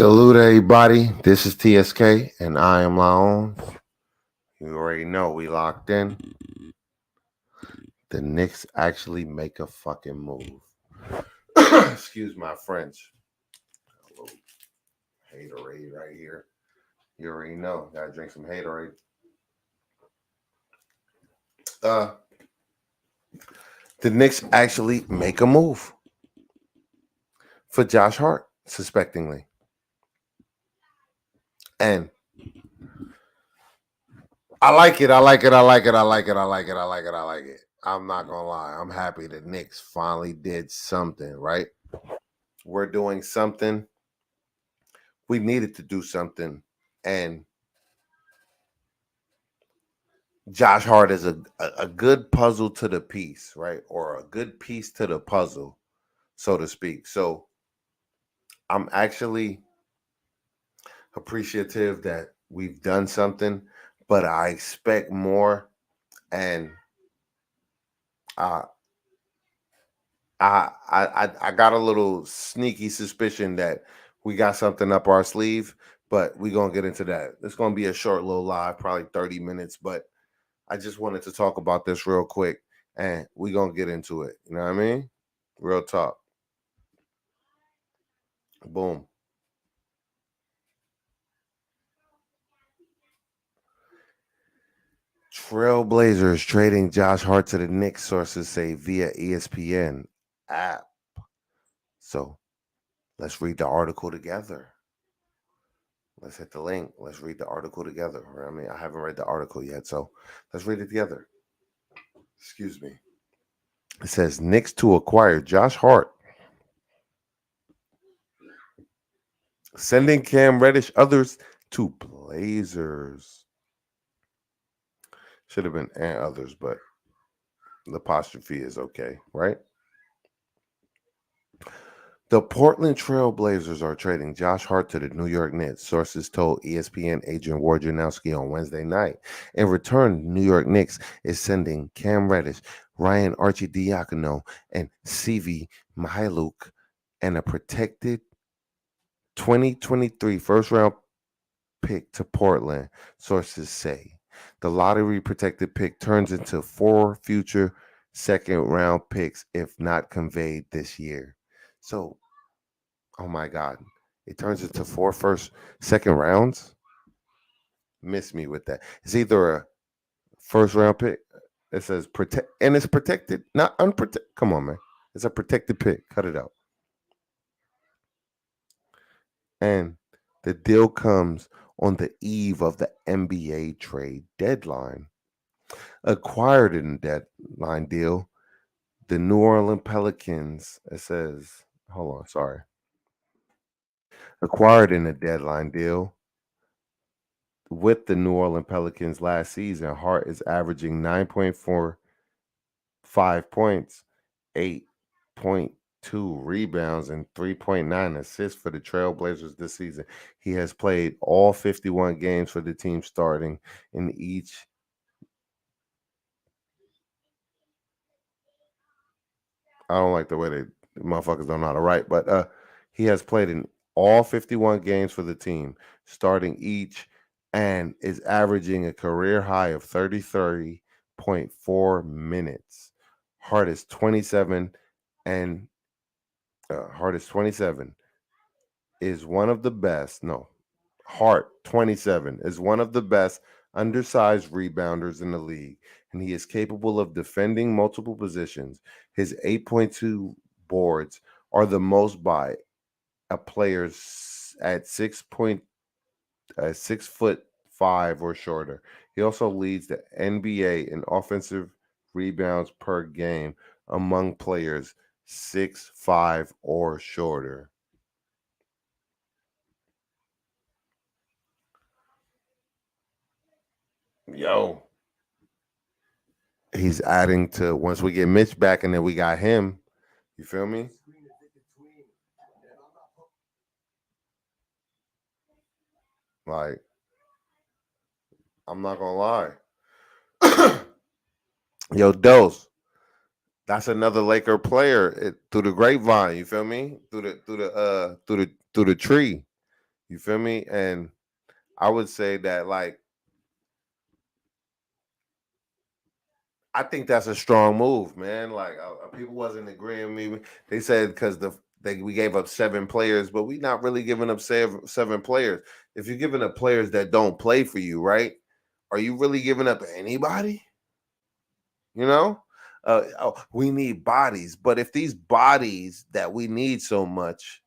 Salute everybody. This is TSK and I am Laon. You already know we locked in. The Knicks actually make a fucking move. Excuse my French. A little haterade right here. You already know. Gotta drink some haterade. Uh the Knicks actually make a move for Josh Hart, suspectingly. And I like it. I like it. I like it. I like it. I like it. I like it. I like it. I'm not gonna lie. I'm happy the Knicks finally did something, right? We're doing something. We needed to do something. And Josh Hart is a good puzzle to the piece, right? Or a good piece to the puzzle, so to speak. So I'm actually appreciative that we've done something, but I expect more. And uh, I got a little sneaky suspicion that we got something up our sleeve, but we're gonna get into that. It's gonna be a short little live, probably 30 minutes, but I just wanted to talk about this real quick and we're gonna get into it. You know what I mean? Real talk. Boom. Trailblazers trading Josh Hart to the Knicks, sources say via ESPN app. So let's read the article together. Let's hit the link. Let's read the article together. I mean, I haven't read the article yet, so let's read it together. Excuse me. It says Knicks to acquire Josh Hart, sending Cam Reddish others to Blazers. Should have been and others, but the apostrophe is okay, right? The Portland Trail Blazers are trading Josh Hart to the New York Knicks, sources told ESPN agent Wojnarowski on Wednesday night. In return, the New York Knicks is sending Cam Reddish, Ryan Arcidiacono, and CV Mihailuk, and a protected 2023 first-round pick to Portland, sources say. The lottery protected pick turns into 4 future second-round picks if not conveyed this year. So, oh my God. It turns into second rounds. Miss me with that. It's either a first round pick. It says protect and it's protected, not unprotected. Come on, man. It's a protected pick. Cut it out. And the deal comes on the eve of the NBA trade deadline. Acquired in the deadline deal, the New Orleans Pelicans, it says, hold on, sorry. Acquired in the deadline deal, with the New Orleans Pelicans last season, Hart is averaging 9.45 points, 8.2 rebounds, and 3.9 assists for the Trailblazers this season. He has played all 51 games for the team, starting in each. I don't like the way they motherfuckers don't know how to write, but he has played in all 51 games for the team, starting each, and is averaging a career high of 33.4 minutes. Hart is 27, and Hart is 27 is one of the best. No, Hart 27 is one of the best undersized rebounders in the league, and he is capable of defending multiple positions. His 8.2 boards are the most by a player at 6'5" or shorter. He also leads the NBA in offensive rebounds per game among players 6'5" or shorter. Yo, he's adding to once we get Mitch back and then we got him. You feel me? Like, I'm not gonna lie. Yo, Dose, that's another Laker player through the grapevine. You feel me? Through the tree. You feel me? And I would say that, like, I think that's a strong move, man. Like, people wasn't agreeing with me. They said because we gave up 7 players, but we not really giving up seven players. If you're giving up players that don't play for you, right? Are you really giving up anybody? You know, we need bodies, but if these bodies that we need so much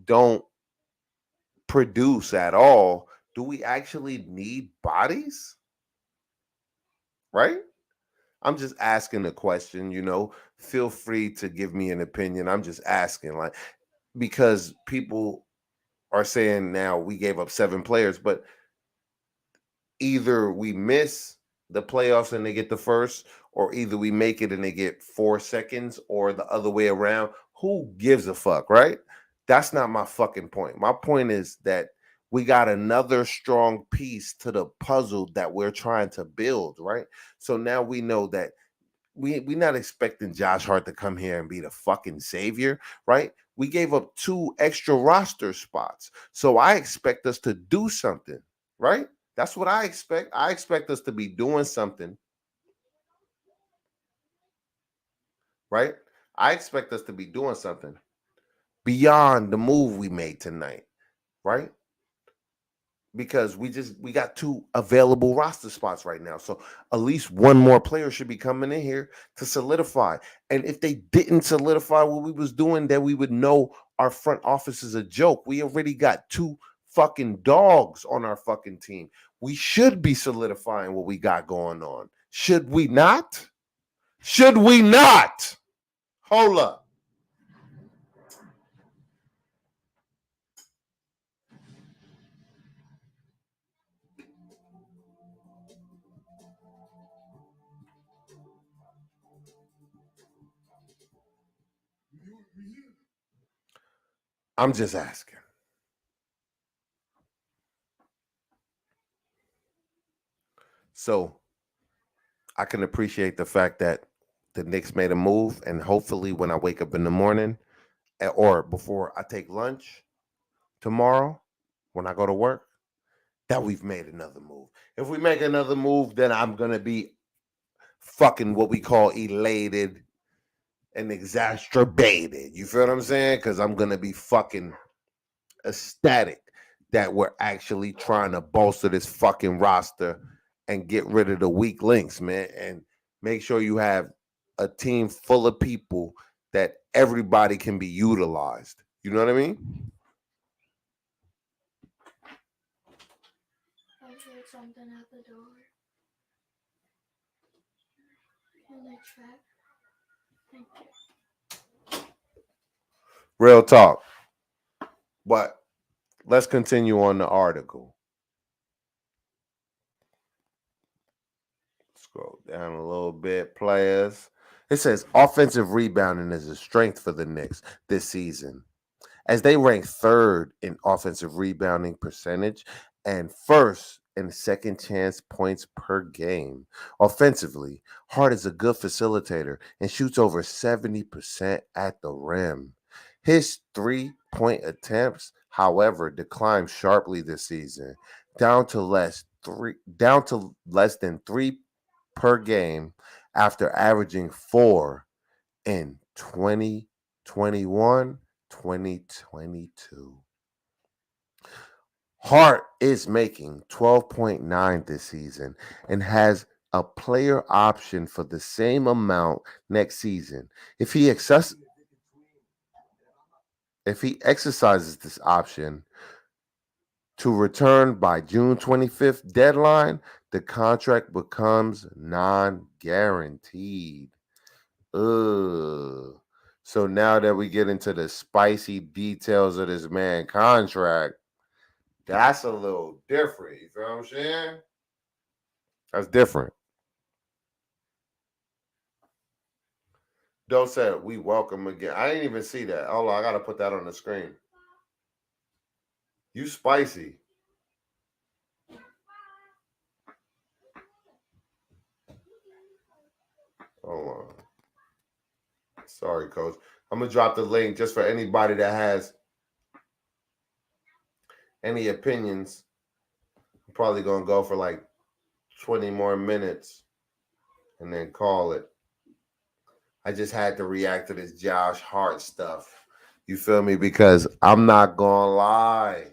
don't produce at all, do we actually need bodies? Right? I'm just asking the question, feel free to give me an opinion. I'm just asking, like, because people are saying now we gave up 7 players, but either we miss the playoffs and they get the first, or either we make it and they get 4 seconds, or the other way around. Who gives a fuck, right? That's not my fucking point. My point is that we got another strong piece to the puzzle that we're trying to build, right? So now we know that we not expecting Josh Hart to come here and be the fucking savior, right? We gave up 2 extra roster spots. So I expect us to do something, right? That's what I expect. I expect us to be doing something, right? I expect us to be doing something beyond the move we made tonight, right? Because we got 2 available roster spots right now. So at least one more player should be coming in here to solidify. And if they didn't solidify what we was doing, then we would know our front office is a joke. We already got 2 fucking dogs on our fucking team. We should be solidifying what we got going on. Should we not? Should we not? Hold up. I'm just asking. So I can appreciate the fact that the Knicks made a move, and hopefully, when I wake up in the morning or before I take lunch tomorrow, when I go to work, that we've made another move. If we make another move, then I'm gonna be fucking what we call elated and exacerbated. You feel what I'm saying? Because I'm gonna be fucking ecstatic that we're actually trying to bolster this fucking roster and get rid of the weak links, man, and make sure you have a team full of people that everybody can be utilized. You know what I mean? I heard something at the door. Can I check? Thank you. Real talk. But let's continue on the article. Scroll down a little bit, players. It says offensive rebounding is a strength for the Knicks this season, as they rank third in offensive rebounding percentage and first in second chance points per game. Offensively, Hart is a good facilitator and shoots over 70% at the rim. His 3-point attempts, however, declined sharply this season, down to less than 3 per game after averaging 4 in 2021, 2022. Hart is making 12.9 this season and has a player option for the same amount next season. If he access if he exercises this option to return by June 25th deadline, the contract becomes non-guaranteed. Ugh. So now that we get into the spicy details of this man contract, that's a little different. You feel what I'm saying? That's different. Don't say it. We welcome again. I didn't even see that. Hold on, I gotta put that on the screen. You spicy. Hold on. Sorry, coach. I'm gonna drop the link just for anybody that has any opinions. I'm probably gonna go for like 20 more minutes and then call it. I just had to react to this Josh Hart stuff. You feel me? Because I'm not gonna lie.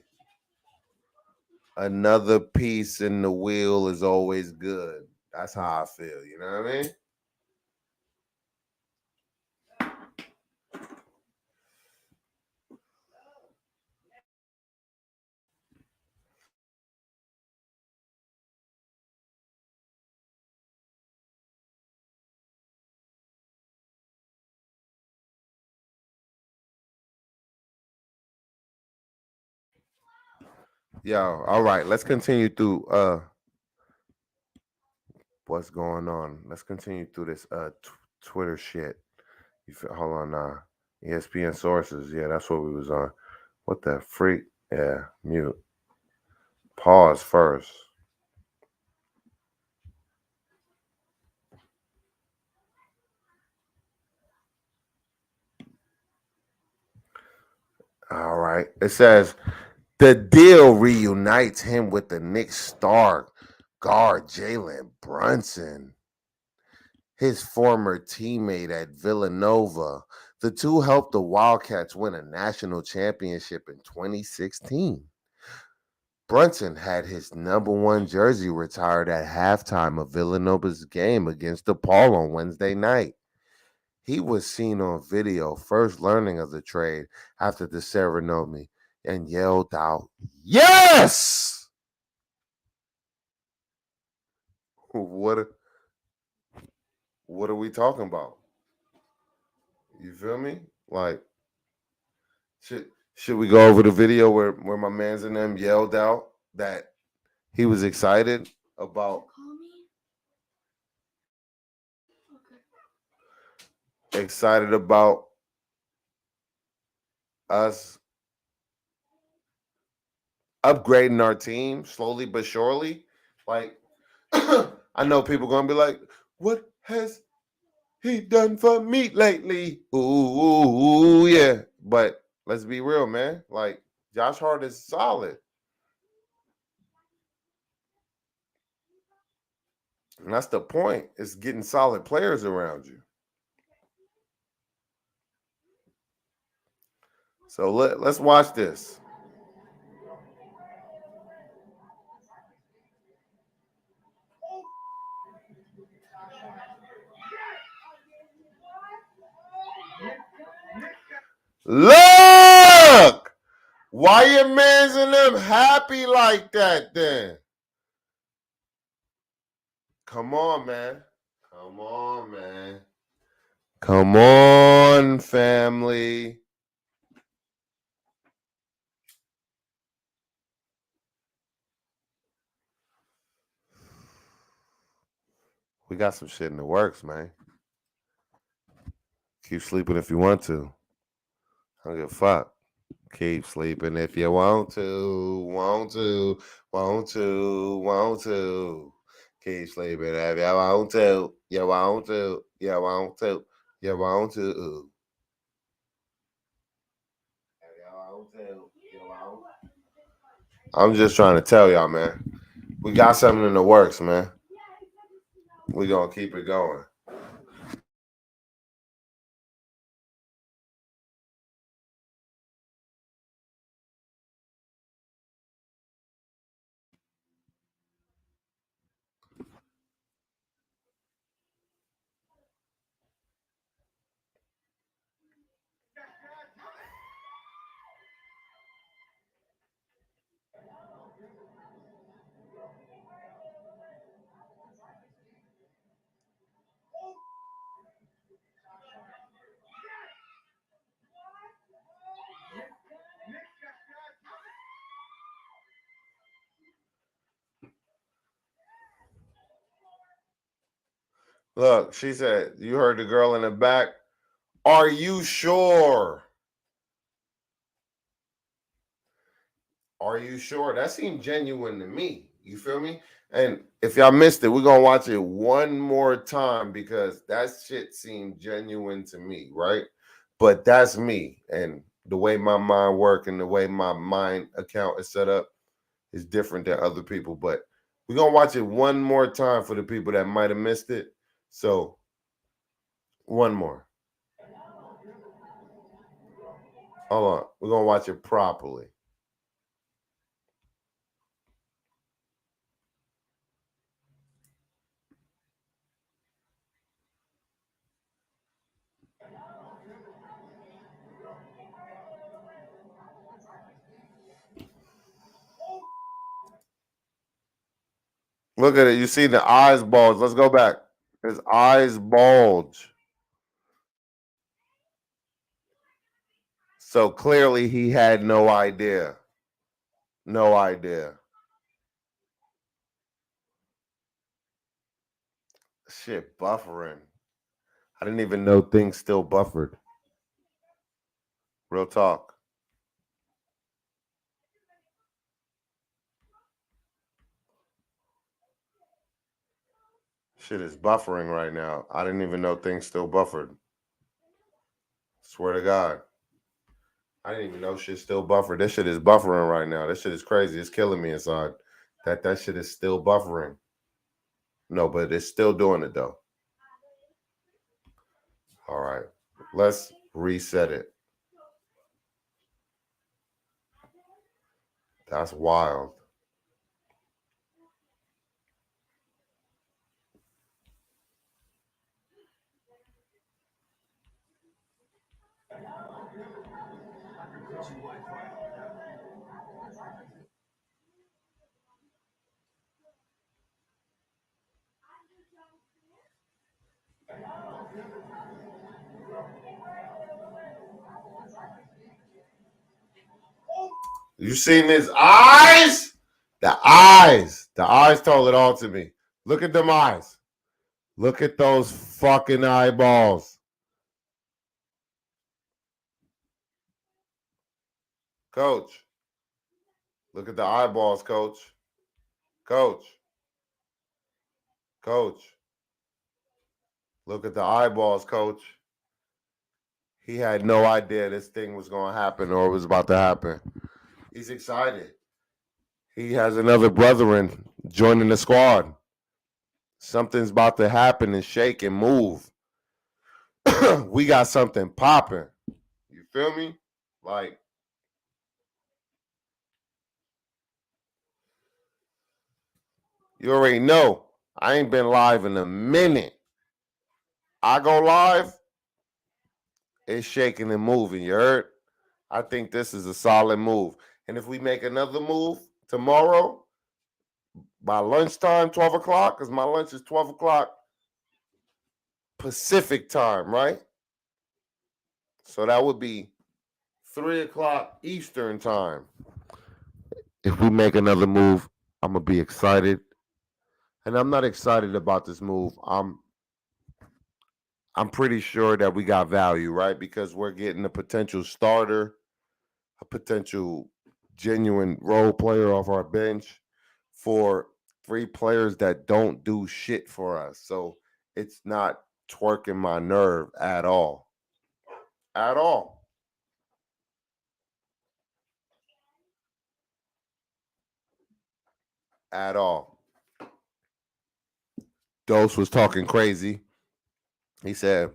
Another piece in the wheel is always good. That's how I feel. You know what I mean? Yo, all right. Let's continue through what's going on. Let's continue through this Twitter shit. You feel, hold on now. ESPN sources. Yeah, that's what we was on. What the freak? Yeah, mute. Pause first. All right. It says the deal reunites him with the Knicks star guard Jalen Brunson, his former teammate at Villanova. The two helped the Wildcats win a national championship in 2016. Brunson had his number one jersey retired at halftime of Villanova's game against DePaul on Wednesday night. He was seen on video first learning of the trade after the ceremony and yelled out, "Yes!" What what are we talking about? You feel me? Like should we go over the video where my man's and them yelled out that he was excited about Call me? Okay. excited about us upgrading our team slowly but surely? Like I know people gonna be like, what has he done for me lately? Ooh, yeah. But let's be real, man. Like Josh Hart is solid. And that's the point. It's getting solid players around you. So let's watch this. Look! Why your mans and them happy like that then? Come on, man. Come on, man. Come on, family. We got some shit in the works, man. Keep sleeping if you want to. I don't give a fuck. Keep sleeping if you want to, want to. Keep sleeping if you want to, you want to, you want to, you want to. I'm just trying to tell y'all, man. We got something in the works, man. We gonna keep it going. Look, she said, you heard the girl in the back. Are you sure? Are you sure? That seemed genuine to me. You feel me? And if y'all missed it, we're gonna watch it one more time because that shit seemed genuine to me, right? But that's me. And The way my mind works and the way my mind account is set up is different than other people. But we're gonna watch it one more time for the people that might have missed it. So one more. Hold on. We're gonna watch it properly. Look at it. You see the eyes bulge. Let's go back. His eyes bulge. So clearly he had no idea. No idea. Shit, buffering. I didn't even know things still buffered. Real talk. Shit is buffering right now. I didn't even know things still buffered. Swear to God. I didn't even know shit still buffered. This shit is buffering right now. This shit is crazy. It's killing me inside. That shit is still buffering. No, but it's still doing it though. All right. Let's reset it. That's wild. You seen his eyes? The eyes. The eyes told it all to me. Look at them eyes. Look at those fucking eyeballs. Coach. Look at the eyeballs, coach. Coach. Coach. Look at the eyeballs, coach. He had no idea this thing was going to happen or was about to happen. He's excited. He has another brethren joining the squad. Something's about to happen and shake and move. We got something popping. You feel me? Like, you already know. I ain't been live in a minute. I go live, it's shaking and moving. You heard? I think this is a solid move. And if we make another move tomorrow by lunchtime, 12 o'clock, because my lunch is 12 o'clock Pacific time, right? So that would be 3 o'clock Eastern time. If we make another move, I'm going to be excited. And I'm not excited about this move. I'm pretty sure that we got value, right? Because we're getting a potential starter, a potential genuine role player off our bench for 3 players that don't do shit for us. So it's not twerking my nerve at all. At all. At all. Dose was talking crazy. He said,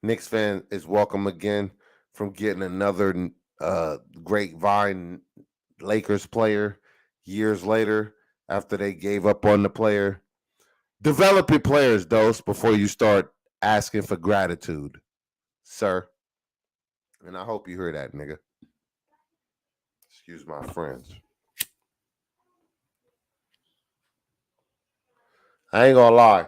Knicks fan is welcome again from getting another grapevine Lakers player years later after they gave up on the player. Develop your players, Dose, before you start asking for gratitude, sir. And I hope you hear that, nigga. Excuse my French. I ain't gonna lie.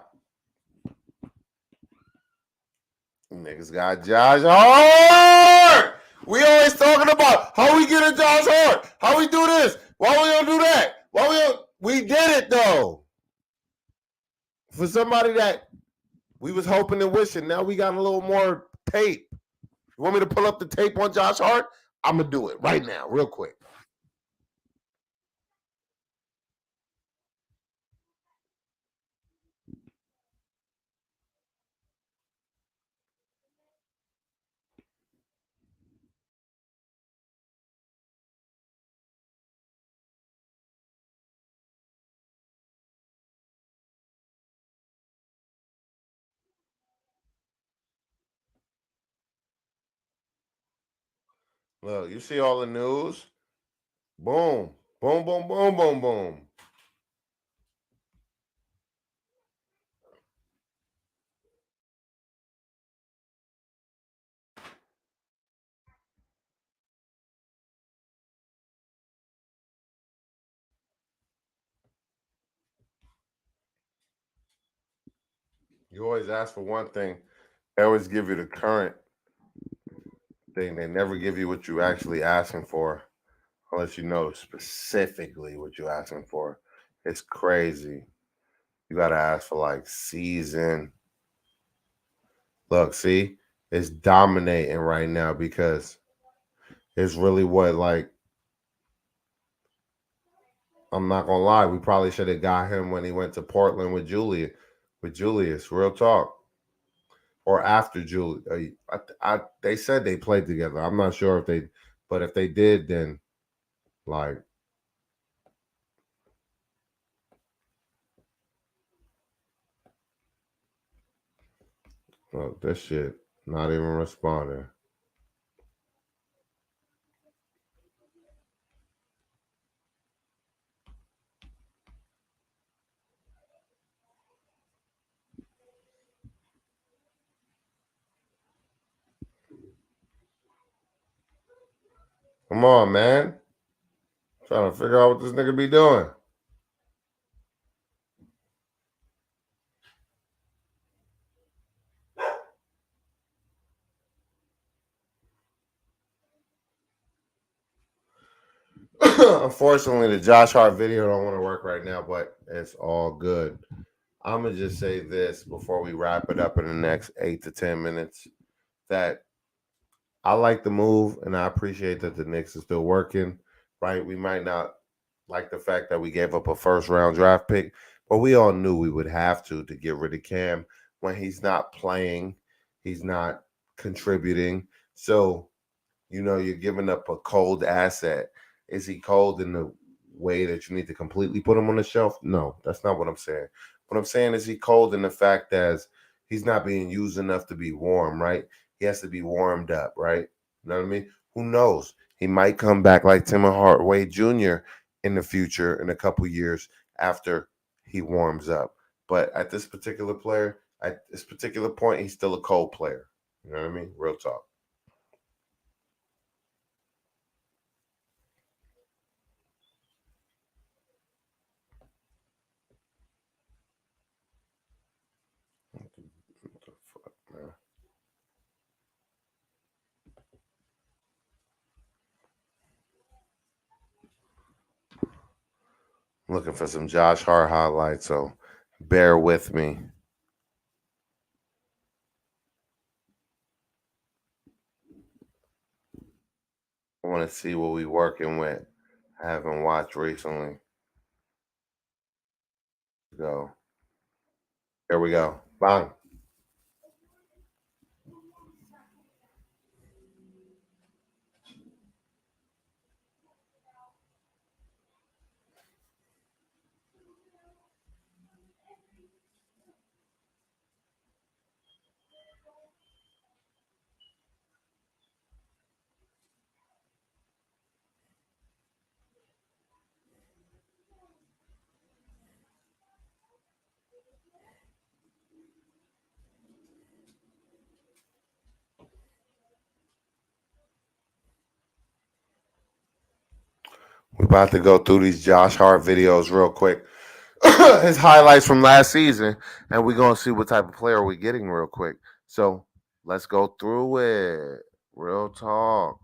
Niggas got Josh Hart. We always talking about how we get a Josh Hart. How we do this. Why we don't do that? Why we don't? We did it though. For somebody that we was hoping and wishing, now we got a little more tape. You want me to pull up the tape on Josh Hart? I'm gonna do it right now, real quick. Look, you see all the news? Boom, boom, boom, boom, boom, boom. You always ask for one thing. They always give you the current thing. They never give you what you actually asking for, unless you know specifically what you're asking for. It's crazy. You gotta ask for like season. Look, see, it's dominating right now because it's really what like. I'm not gonna lie. We probably should have got him when he went to Portland with Julia, with Julius. Real talk. Or after Julius. They said they played together. I'm not sure if they, but if they did, then like, look, this shit not even responding. Come on, man. Trying to figure out what this nigga be doing. Unfortunately, the Josh Hart video don't want to work right now, but it's all good. I'm gonna just say this before we wrap it up in the next 8 to 10 minutes that I like the move and I appreciate that the Knicks is still working. Right, we might not like the fact that we gave up a first round draft pick, but we all knew we would have to get rid of Cam when he's not playing, he's not contributing. So you're giving up a cold asset. Is he cold in the way that you need to completely put him on the shelf? No, that's not what I'm saying. What I'm saying is he cold in the fact that he's not being used enough to be warm, right? He has to be warmed up, right? You know what I mean? Who knows? He might come back like Tim Hardaway Jr. in the future in a couple years after he warms up. But at this particular player, at this particular point, he's still a cold player. You know what I mean? Real talk. What the fuck, man? Looking for some Josh Hart highlights, so bear with me. I want to see what we working with. I haven't watched recently. Go. There we go. Bang. We're about to go through these Josh Hart videos real quick. His highlights from last season, and we're gonna see what type of player we're getting real quick. So let's go through it. Real talk.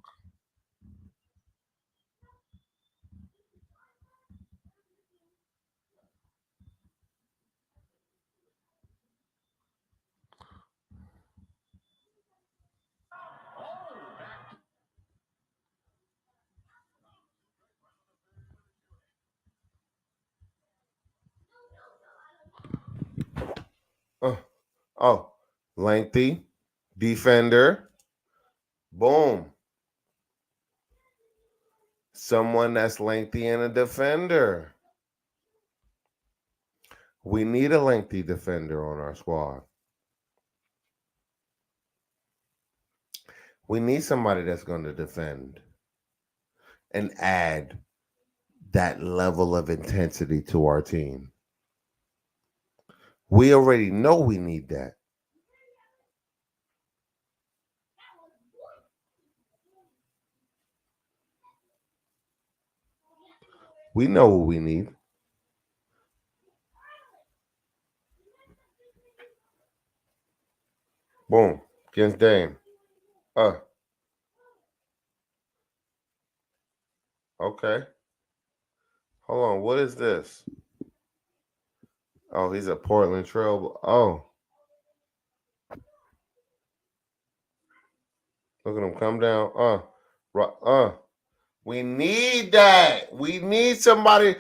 Uh, oh, lengthy defender. Boom. Someone that's lengthy and a defender. We need a lengthy defender on our squad. We need somebody that's going to defend. and add that level of intensity to our team. We already know we need that. We know what we need. Boom. Against Dame. Okay. Hold on. What is this? Oh, he's a Portland Trail. Oh, look at him come down. We need that. We need somebody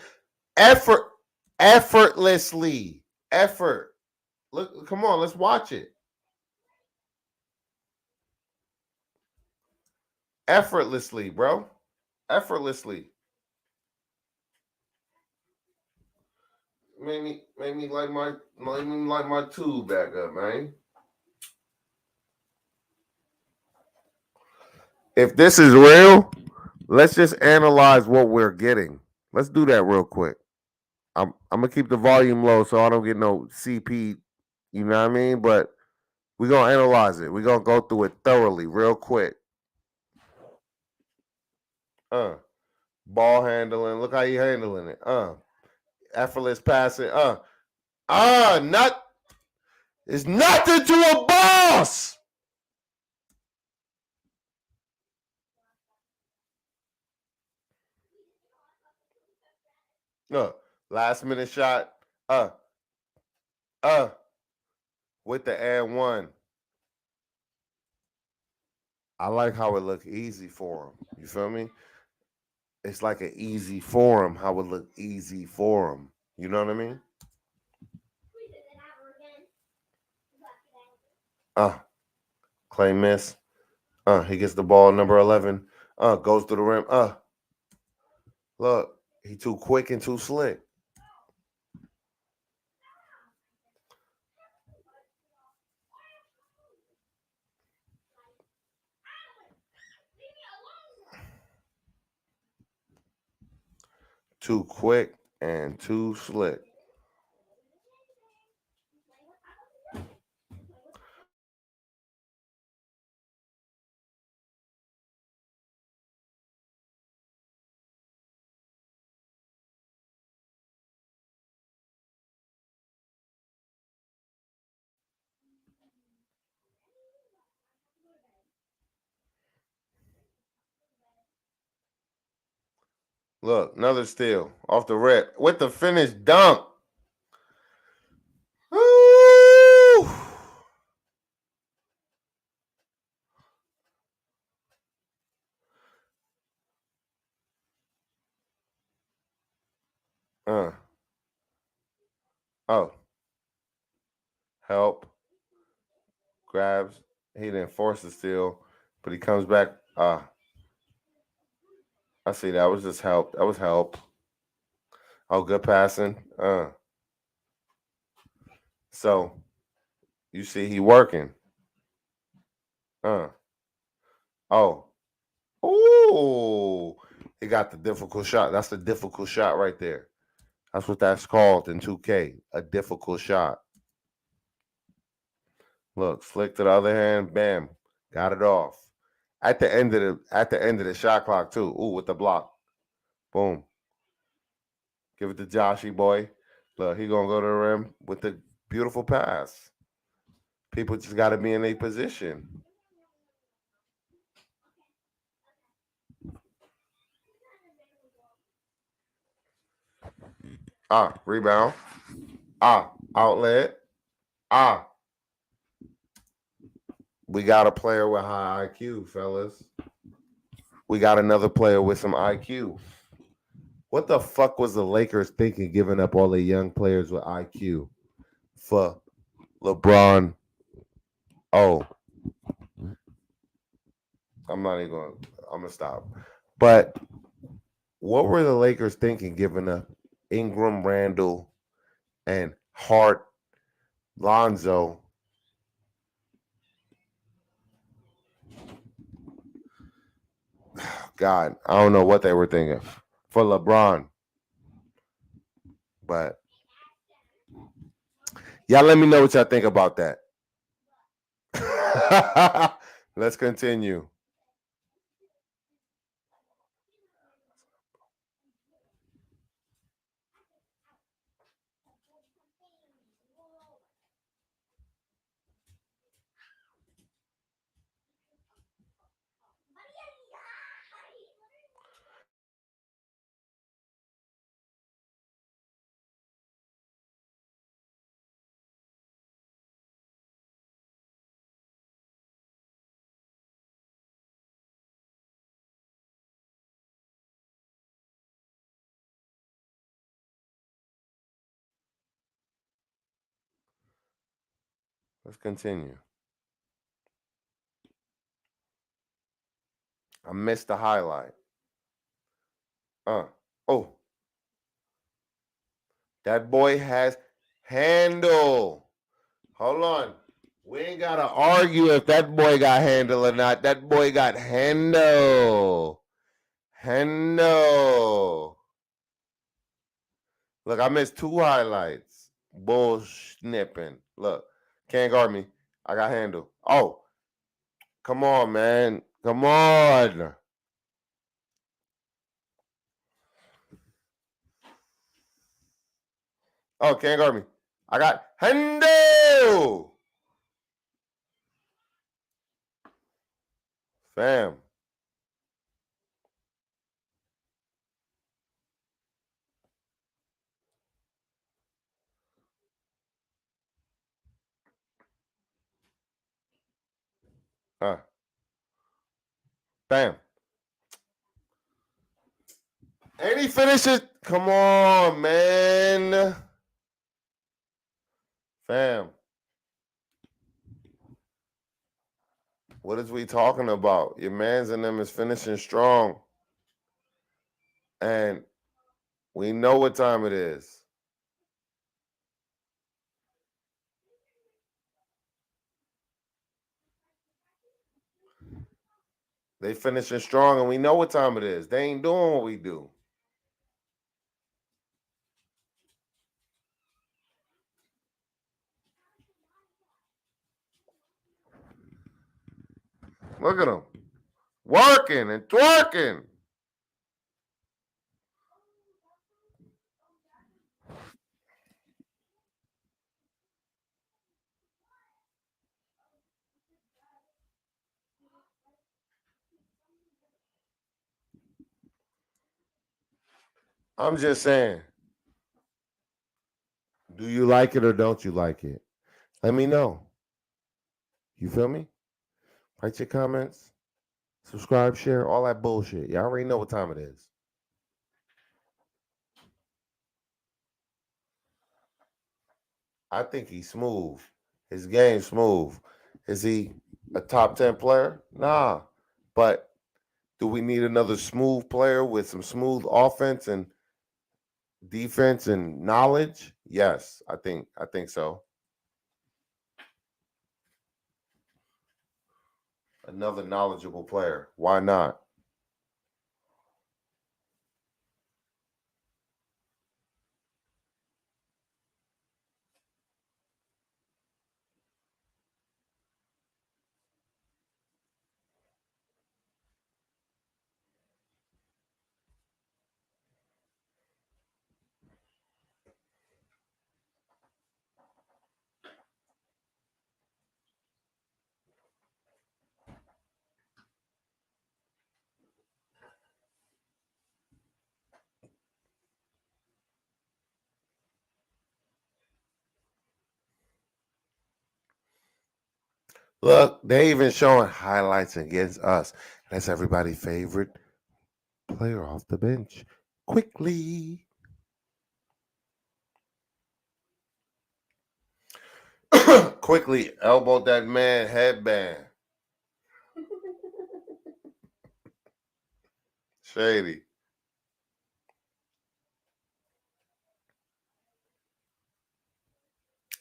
effortlessly. Effort. Look, come on, let's watch it. Effortlessly, bro. Effortlessly. Made me like my tube back up, man. If this is real, let's just analyze what we're getting. Let's do that real quick. I'm gonna keep the volume low so I don't get no CP. You know what I mean? But we're gonna analyze it. We're gonna go through it thoroughly, real quick. Ball handling. Look how you handling it. Effortless passing. Not. It's nothing to a boss. Last minute shot. With the and one. I like how it looked easy for him. You feel me? It's like an easy for him. How it looked easy for him. You know what I mean? Clay miss. He gets the ball, number 11. Goes to the rim. Look, he too quick and too slick. Too quick and too slick. Look, another steal off the rip with the finished dunk. Woo! Oh, help. Grabs. He didn't force the steal, but he comes back. I see that was just help. That was help. Oh, good passing. So you see he working. Oh. Ooh. He got the difficult shot. That's the difficult shot right there. That's what that's called in 2K. A difficult shot. Look, flick to the other hand, bam. Got it off. At the end of the shot clock, too. Ooh, with the block. Boom. Give it to Joshy boy. Look, he gonna go to the rim with the beautiful pass. People just gotta be in a position. Rebound. Outlet. We got a player with high IQ, fellas. We got another player with some IQ. What the fuck was the Lakers thinking giving up all the young players with IQ for LeBron? Oh, I'm gonna stop. But what were the Lakers thinking giving up Ingram, Randall, and Hart, Lonzo? God, I don't know what they were thinking for LeBron. But y'all let me know what y'all think about that. Let's continue. Let's continue. I missed the highlight. Oh, that boy has handle. Hold on. We ain't gotta argue if that boy got handle or not. That boy got handle. Handle. Look, I missed 2 highlights. Bull snipping. Look, can't guard me. I got handle. Oh, come on, man. Come on. Oh, can't guard me. I got handle. Fam. Huh. Bam. And he finishes. Come on, man. Fam. What is we talking about? Your man's and them is finishing strong. And we know what time it is. They finishing strong and we know what time it is. They ain't doing what we do. Look at them. Working and twerking. I'm just saying, do you like it or don't you like it? Let me know. You feel me? Write your comments, subscribe, share, all that bullshit. Y'all already know what time it is. I think he's smooth. His game smooth. Is he a top 10 player? Nah. But do we need another smooth player with some smooth offense and defense and knowledge? Yes, I think so. Another knowledgeable player. Why not? Look, they even showing highlights against us. That's everybody's favorite player off the bench. Quickly. Quickly elbowed that man headband. Shady.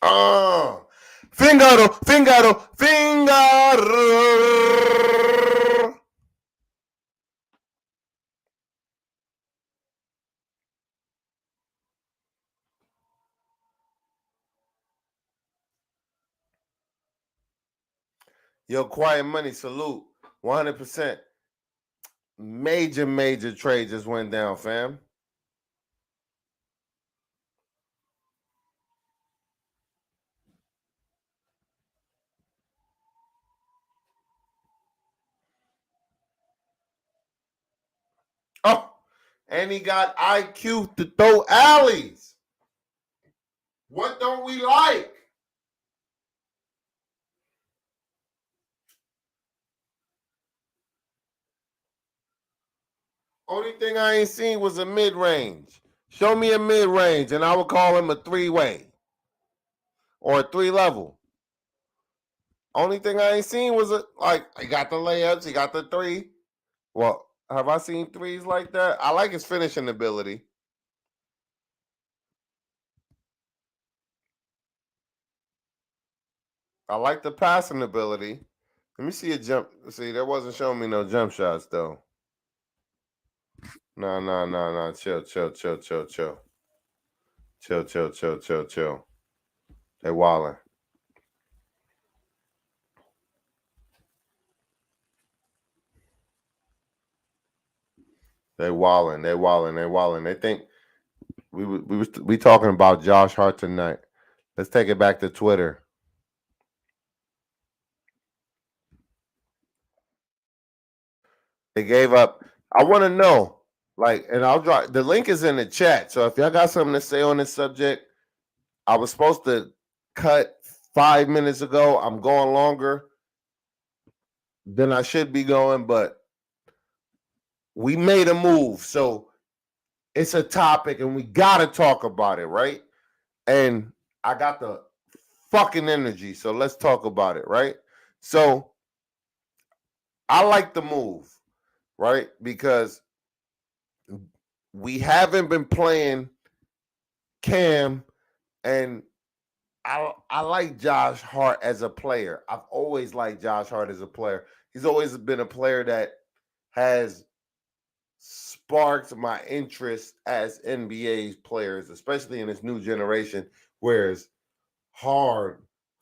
Oh, Fingaro, Fingaro, Fingaro. Yo, Quiet Money, salute. 100%. Major trade just went down, fam. Oh, and he got IQ to throw alleys. What don't we like? Only thing I ain't seen was a mid-range. Show me a mid-range, and I would call him a three-way or a three-level. Only thing I ain't seen was he got the layups, he got the three. Well, have I seen threes like that? I like his finishing ability. I like the passing ability. Let me see a jump. See, that wasn't showing me no jump shots though. No. Chill. Chill. They wildin'. They wildin'. They think we talking about Josh Hart tonight. Let's take it back to Twitter. They gave up. I want to know, and I'll drop the link is in the chat. So if y'all got something to say on this subject, I was supposed to cut 5 minutes ago. I'm going longer than I should be going, but we made a move. So it's a topic and we got to talk about it, right? And I got the fucking energy. So let's talk about it, right? So I like the move, right? Because we haven't been playing Cam, and I like Josh Hart as a player. I've always liked Josh Hart as a player. He's always been a player that has sparked my interest as NBA players, especially in this new generation, where it's hard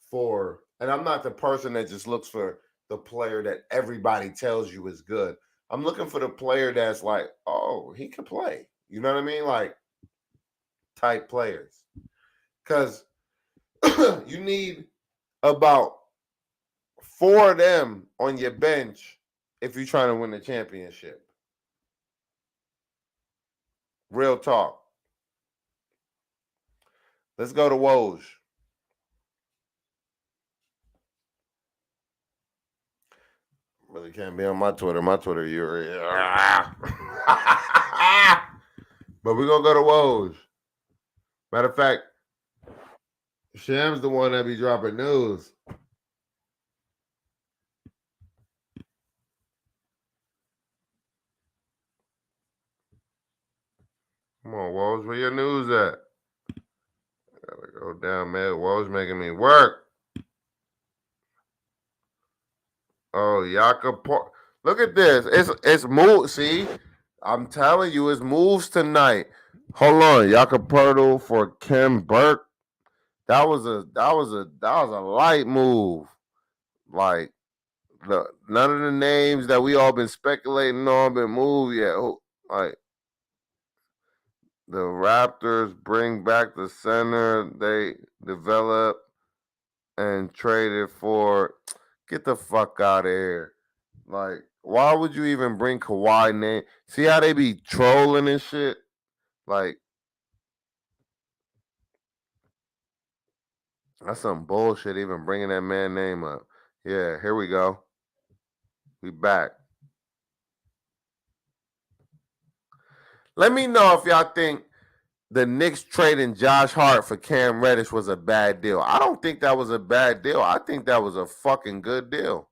for, and I'm not the person that just looks for the player that everybody tells you is good. I'm looking for the player that's like, oh, he can play. You know what I mean? Like type players. Because you need about 4 of them on your bench if you're trying to win the championship. Real talk. Let's go to Woj. Really can't be on my Twitter. My Twitter, you're. But we're going to go to Woj. Matter of fact, Sham's the one that be dropping news. Come on, Woj, where your news at? Gotta go down, man. Woj making me work. Oh, Jakob. Look at this. It's move. See, I'm telling you, it's moves tonight. Hold on, Jakob Pertl for Kim Burke. That was a light move. Like none of the names that we all been speculating on been moved yet. Like the Raptors bring back the center they developed and traded for. Get the fuck out of here. Like, why would you even bring Kawhi name? See how they be trolling and shit? Like, that's some bullshit even bringing that man name up. Yeah, here we go. We back. Let me know if y'all think the Knicks trading Josh Hart for Cam Reddish was a bad deal. I don't think that was a bad deal. I think that was a fucking good deal.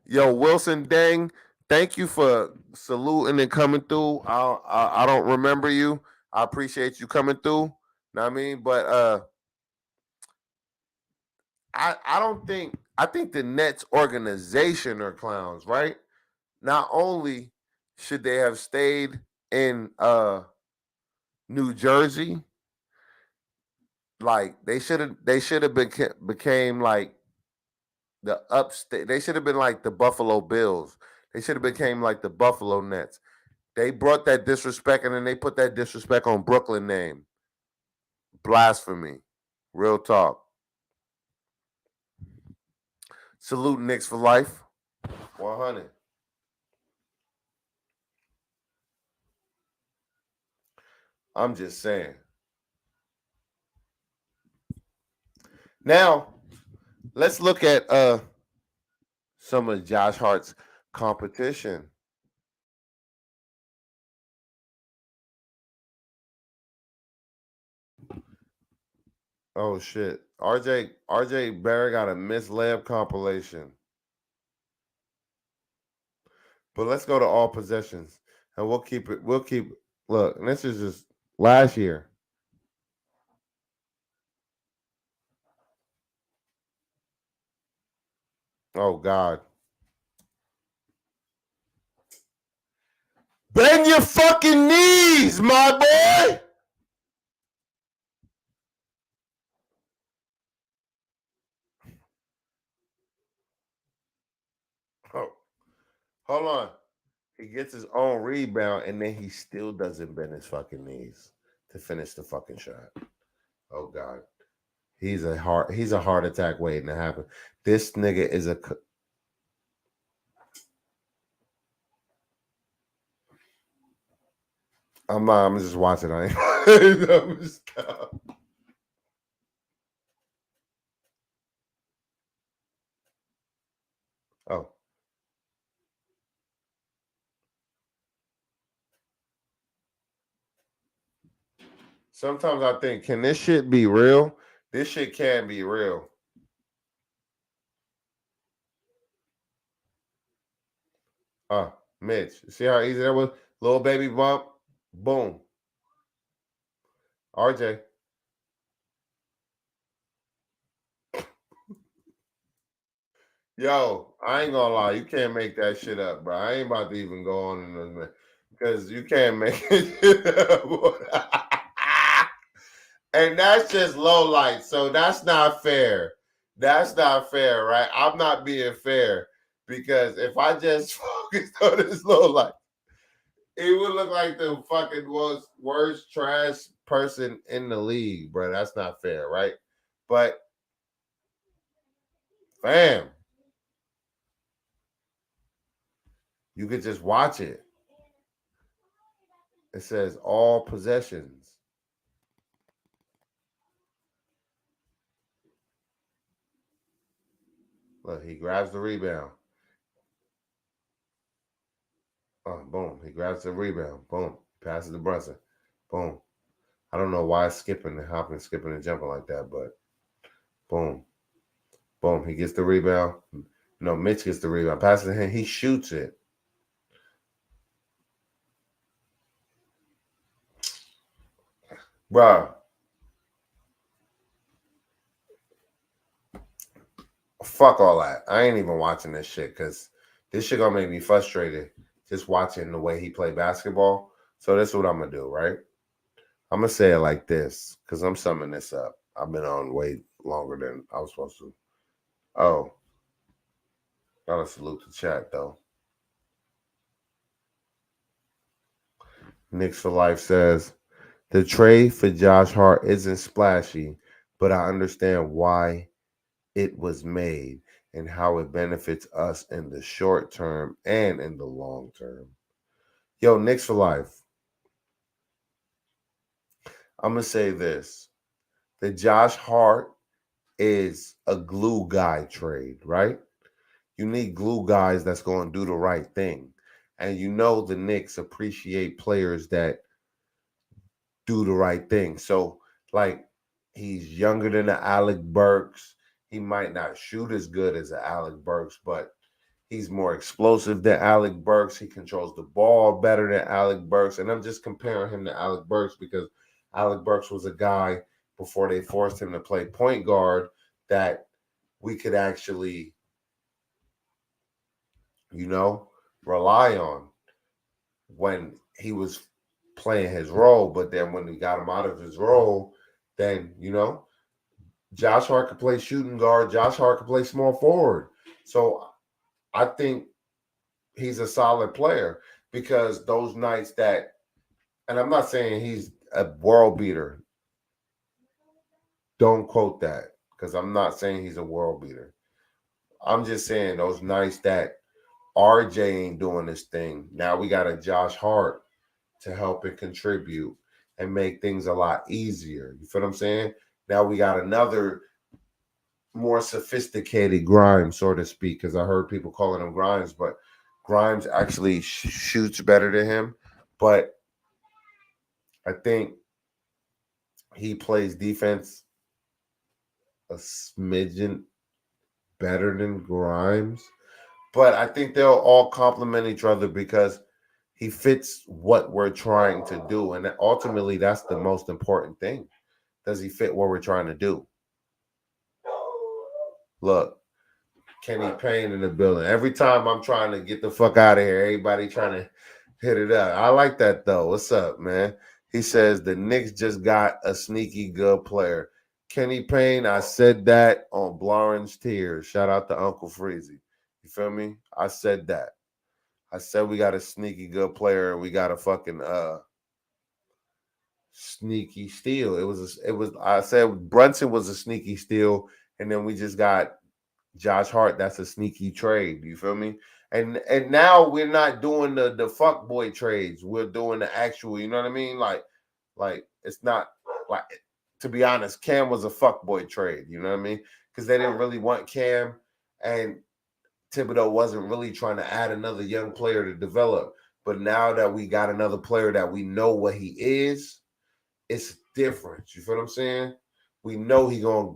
Yo, Wilson Dang, thank you for saluting and coming through. I don't remember you. I appreciate you coming through. Know what I mean? But I don't think I think the Nets organization are clowns, right? Not only should they have stayed in New Jersey, Like they should have became like the upstate. They should have been like the Buffalo Bills. They should have became like the Buffalo Nets. They brought that disrespect and then they put that disrespect on Brooklyn name. Blasphemy. Real talk. Salute Knicks for life. 100. I'm just saying. Now, let's look at some of Josh Hart's competition. Oh shit. RJ Barrett got a Miss Lab compilation. But let's go to all possessions. And we'll keep it. Look, and this is just last year. Oh God. Bend your fucking knees, my boy. Oh, hold on. He gets his own rebound and then he still doesn't bend his fucking knees to finish the fucking shot. Oh God. He's a heart attack waiting to happen. This nigga is a I'm just watching. I ain't. I'm just, oh, sometimes I think, can this shit be real? This shit can be real. Mitch, see how easy that was? Little baby bump, boom. RJ, yo, I ain't gonna lie, you can't make that shit up, bro. I ain't about to even go on in those because you can't make it up. And that's just low light. So that's not fair. That's not fair, right? I'm not being fair because if I just focused on this low light, it would look like the fucking worst trash person in the league, bro. That's not fair, right? But fam, you could just watch it. It says all possessions. Look, he grabs the rebound. Oh, boom. He grabs the rebound. Boom. Passes to Brunson. Boom. I don't know why it's skipping and hopping, skipping and jumping like that, but boom. Boom. He gets the rebound. No, Mitch gets the rebound. Passes to him. He shoots it. Bruh, fuck all that. I ain't even watching this shit because this shit gonna make me frustrated just watching the way he play basketball. So this is what I'm gonna do, right? I'm gonna say it like this because I'm summing this up. I've been on way longer than I was supposed to. Oh, gotta salute the chat though. Knicks for Life says the trade for Josh Hart isn't splashy, but I understand why it was made and how it benefits us in the short term and in the long term. Yo, Knicks for Life. I'm gonna say this: the Josh Hart is a glue guy trade, right? You need glue guys that's going to do the right thing, and you know the Knicks appreciate players that do the right thing. So, like, he's younger than the Alec Burks. He might not shoot as good as the Alec Burks, but he's more explosive than Alec Burks. He controls the ball better than Alec Burks. And I'm just comparing him to Alec Burks because Alec Burks was a guy before they forced him to play point guard that we could actually, you know, rely on when he was playing his role. But then when we got him out of his role, then, Josh Hart could play shooting guard. Josh Hart could play small forward. So I think he's a solid player because those nights that, and I'm not saying he's a world beater. Don't quote that because I'm not saying he's a world beater. I'm just saying those nights that RJ ain't doing this thing. Now we got a Josh Hart to help and contribute and make things a lot easier. You feel what I'm saying? Now we got another more sophisticated Grimes, so to speak, because I heard people calling him Grimes, but Grimes actually shoots better than him. But I think he plays defense a smidgen better than Grimes. But I think they'll all complement each other because he fits what we're trying to do. And ultimately, that's the most important thing. Does he fit what we're trying to do? Look, Kenny Payne in the building. Every time I'm trying to get the fuck out of here, everybody trying to hit it up. I like that though. What's up, man? He says the Knicks just got a sneaky good player. Kenny Payne, I said that on Blauren's Tears. Shout out to Uncle Freezy. You feel me? I said that. I said we got a sneaky good player and we got a fucking sneaky steal. It was I said Brunson was a sneaky steal, and then we just got Josh Hart. That's a sneaky trade. You feel me? And now we're not doing the fuck boy trades. We're doing the actual. You know what I mean? Like it's not like, to be honest, Cam was a fuck boy trade. You know what I mean? Because they didn't really want Cam, and Thibodeau wasn't really trying to add another young player to develop. But now that we got another player that we know what he is, it's different. You feel what I'm saying? We know he gonna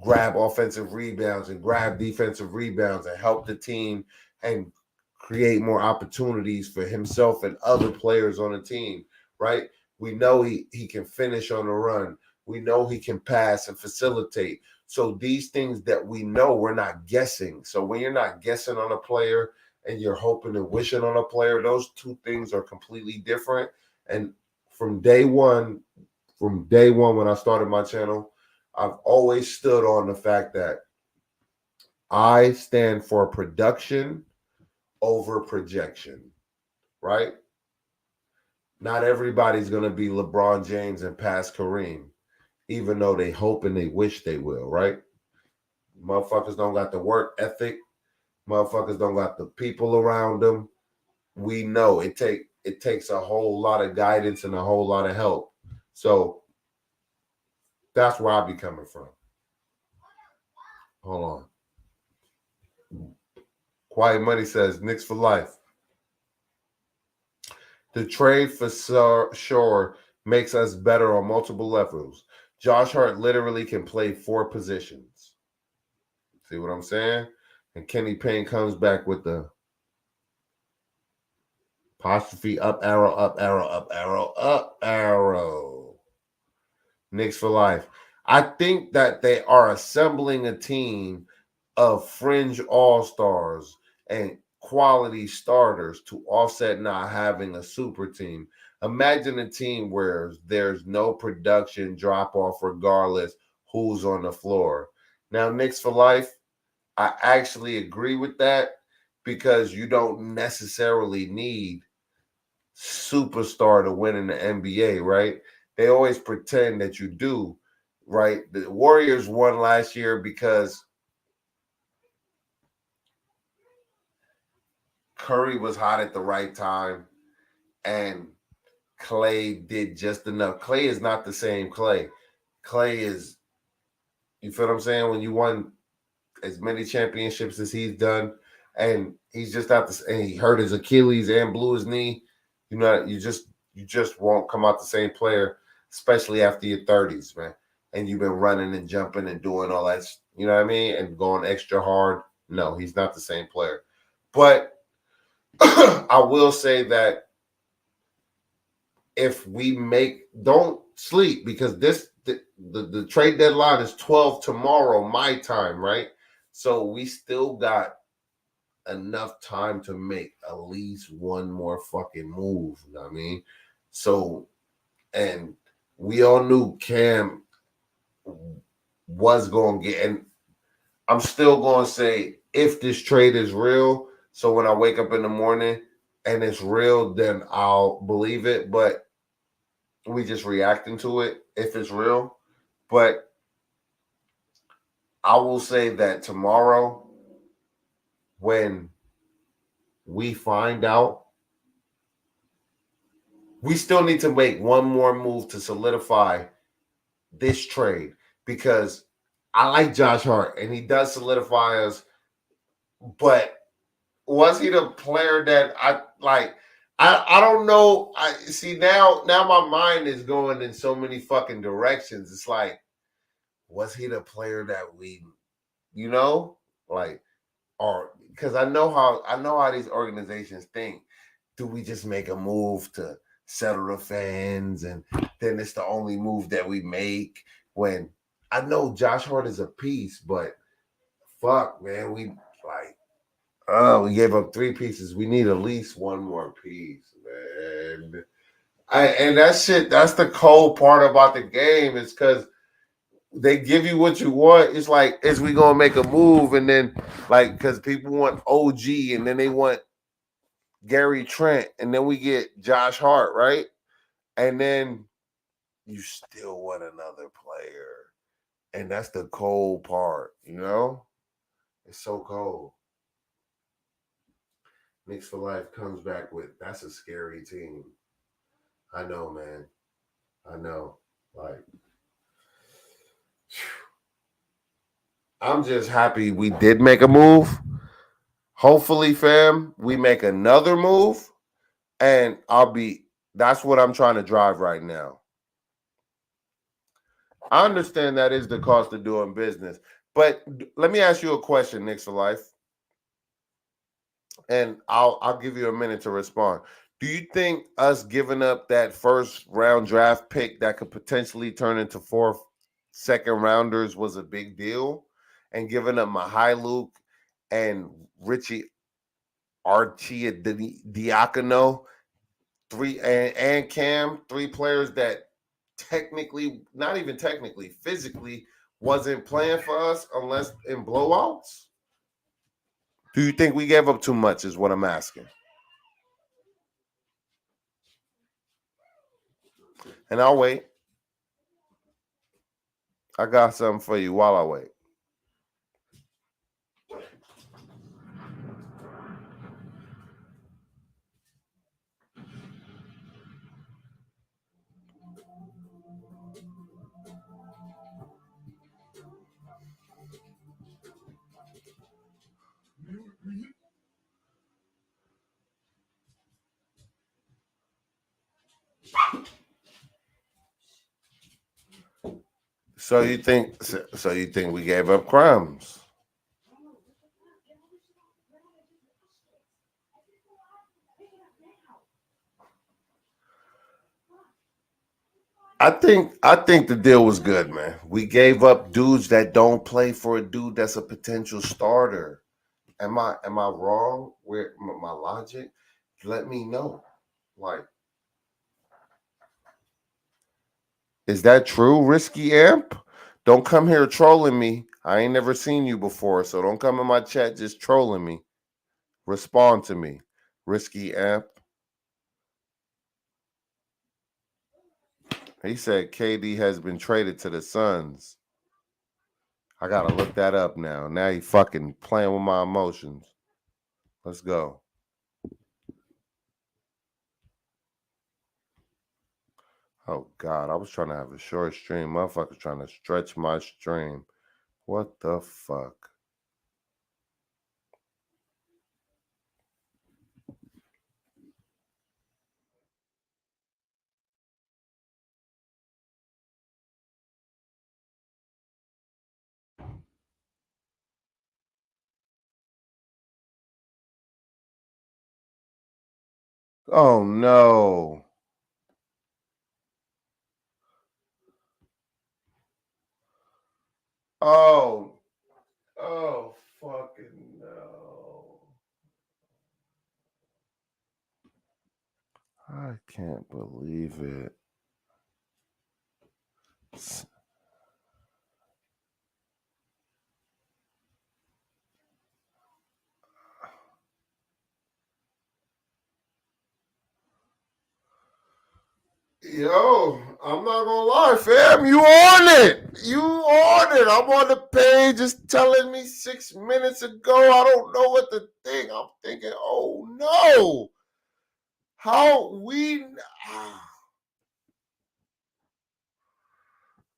grab offensive rebounds and grab defensive rebounds and help the team and create more opportunities for himself and other players on the team, right? We know he can finish on the run. We know he can pass and facilitate. So these things that we know, we're not guessing. So when you're not guessing on a player and you're hoping and wishing on a player, those two things are completely different. And from day one, when I started my channel, I've always stood on the fact that I stand for production over projection, right? Not everybody's going to be LeBron James and pass Kareem, even though they hope and they wish they will, right? Motherfuckers don't got the work ethic. Motherfuckers don't got the people around them. We know it takes a whole lot of guidance and a whole lot of help. So that's where I be coming from. Hold on. Quiet Money says Knicks for life. The trade for Shore makes us better on multiple levels. Josh Hart literally can play four positions. See what I'm saying? And Kenny Payne comes back with the apostrophe up arrow, up arrow, up arrow, up arrow. Knicks for life. I think that they are assembling a team of fringe all-stars and quality starters to offset not having a super team. Imagine a team where there's no production drop off regardless who's on the floor. Now, Knicks for life, I actually agree with that because you don't necessarily need superstar to win in the NBA, right? They always pretend that you do, right? The Warriors won last year because Curry was hot at the right time and Clay did just enough. Clay is not the same Clay. Clay is, you feel what I'm saying? When you won as many championships as he's done, and he's just not the and he hurt his Achilles and blew his knee. You just won't come out the same player, especially after your 30s, man. And you've been running and jumping and doing all that, you know what I mean? And going extra hard. No, he's not the same player. But I will say that if we don't sleep because the trade deadline is 12 tomorrow, my time, right? So we still got enough time to make at least one more fucking move. You know what I mean? So, and we all knew Cam was going to get. And I'm still going to say if this trade is real. So when I wake up in the morning and it's real, then I'll believe it. But we just reacting to it if it's real. But I will say that tomorrow, when we find out, we still need to make one more move to solidify this trade because I like Josh Hart and he does solidify us. But was he the player that I like? I don't know. I see now my mind is going in so many fucking directions. It's like, was he the player that we, you know, like, or because I know how these organizations think. Do we just make a move to settle the fans and then it's the only move that we make? When I know Josh Hart is a piece, but fuck, man, we gave up three pieces. We need at least one more piece, man. And that shit, that's the cold part about the game, is because they give you what you want. It's like, is we gonna make a move? And then, like, because people want OG and then they want Gary Trent, and then we get Josh Hart, right? And then you still want another player. And that's the cold part, you know? It's so cold. Knicks for Life comes back with, that's a scary team. I know, man. I know. Like, I'm just happy we did make a move. Hopefully, fam, we make another move, and that's what I'm trying to drive right now. I understand that is the cost of doing business, but let me ask you a question, Knicks for Life, and I'll give you a minute to respond. Do you think us giving up that first round draft pick that could potentially turn into four second rounders was a big deal? And giving up Luke and Richie Archie Diacono, and Cam, three players that technically, not even technically, physically wasn't playing for us unless in blowouts? Do you think we gave up too much? Is what I'm asking. And I'll wait. I got something for you while I wait. So you think we gave up crumbs? I think the deal was good, man. We gave up dudes that don't play for a dude that's a potential starter. Am I wrong with my logic? Let me know. Like, is that true, Risky Amp? Don't come here trolling me. I ain't never seen you before, so don't come in my chat just trolling me. Respond to me, Risky Amp. He said KD has been traded to the Suns. I gotta look that up now. Now he fucking playing with my emotions. Let's go. Oh God, I was trying to have a short stream. Motherfuckers trying to stretch my stream. What the fuck? Oh no. Oh, oh fucking no. I can't believe it. Yo, I'm not gonna lie, fam. You on it. You on it. I'm on the page. Just telling me 6 minutes ago. I don't know what to think. I'm thinking, oh no. How we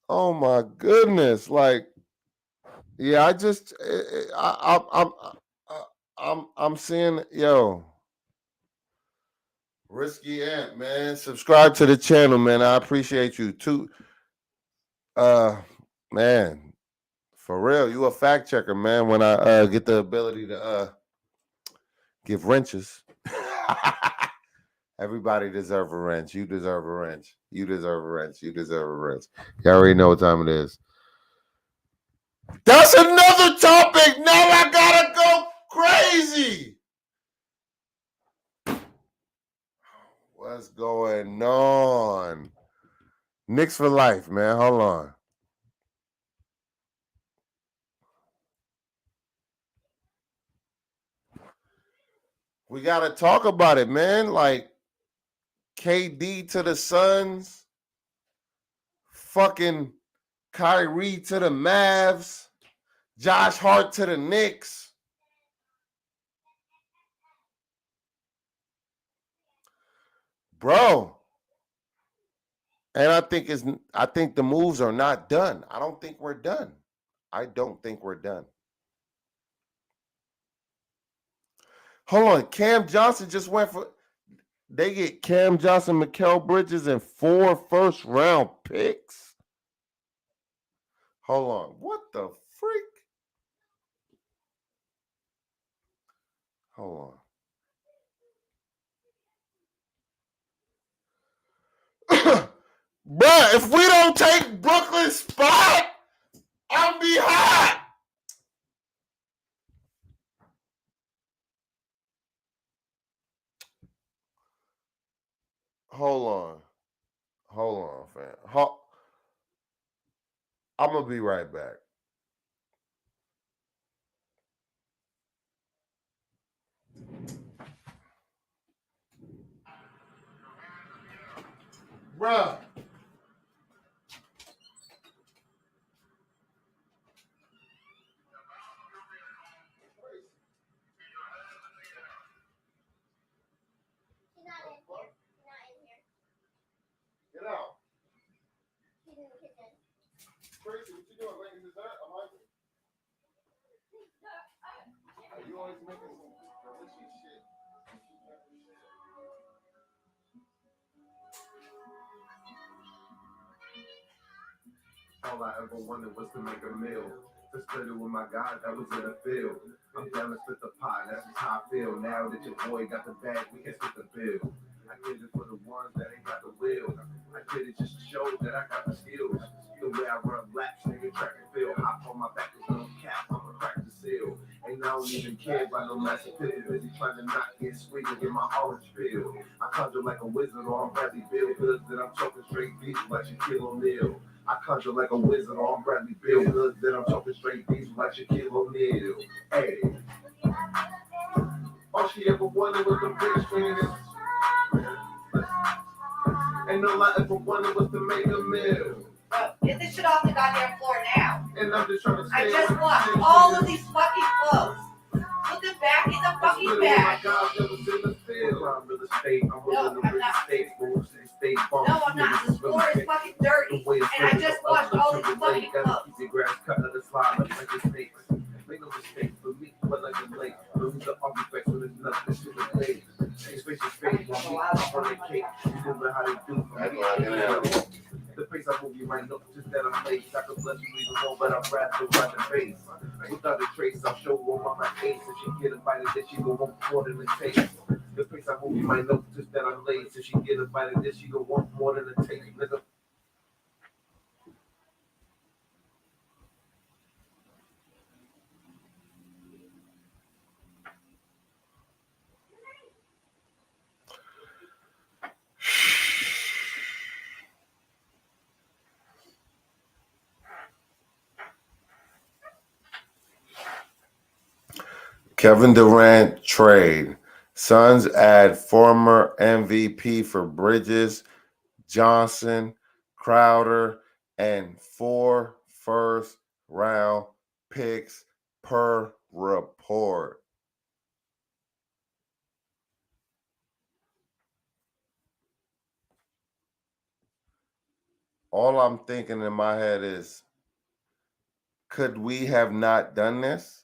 oh my goodness. Like, yeah, I just I'm seeing yo. Risky Ant, man. Subscribe to the channel, man. I appreciate you too. Uh man, for real, you a fact checker, man. When I get the ability to give wrenches. Everybody deserve a wrench. You deserve a wrench. You deserve a wrench. You deserve a wrench. You already know what time it is. That's another topic. Now I gotta go crazy. What's going on? Knicks for life, man. Hold on. We gotta talk about it, man. Like KD to the Suns, fucking Kyrie to the Mavs, Josh Hart to the Knicks. Bro. And I think the moves are not done. I don't think we're done. I don't think we're done. Hold on. Cam Johnson just went for they get Cam Johnson, Mikal Bridges, and 4 first-round picks. Hold on. What the freak? Hold on. Bruh, if we don't take Brooklyn's spot, I'll be hot. Hold on. Hold on, fam. I'm going to be right back. Bruh. Get out. Tracy, what you doing? Making dessert? I'm hungry. You always making some delicious shit. All I ever wanted was to make a meal. To split it with my guy that was in the field. I'm down to split the pot, that's just how I feel. Now that your boy got the bag, we can split the bill. I did it for the ones that ain't got the will. I did it just to show that I got the skills. The way I run laps, nigga, track and field. Hop on my back, there's no cap, I'ma crack the seal. And I don't even care about no massive pivot, busy trying to not get sweet and get my orange feel. I conjure like a wizard or I'm Bradley Bill, goods that I'm talking straight beef like Shaquille O'Neal. I conjure like a wizard or I'm Bradley Bill, goods that I'm talking straight beef like Shaquille O'Neal. Hey, all she ever wanted was the big screen. And all I ever wanted was to make a meal. Get this shit off the goddamn floor now. And I'm just trying to I just washed all of these fucking clothes. Put them back in the fucking bag. No, I'm not. This floor is fucking dirty. And I just washed all these fucking clothes. Keep your grass cut of the slide like a snake. Make no mistake, for me, but like a lake. Lose the artifacts when it's nothing, shit is made. Space is fake, while me, I'm on the cake. You know how they do. The face I move, you might know just that I'm late. I could bless you even more, but I'm wrapped around the face. Without a trace, I'll show her on my face. If she get invited, then she gon' want more than a taste. The face I move, you might know just that I'm late. If she get invited, then she gon' want more than a taste. Nigga. Kevin Durant trade. Suns add former MVP for Bridges. Johnson, Crowder, and 4 first-round picks per report. All I'm thinking in my head is, could we have not done this?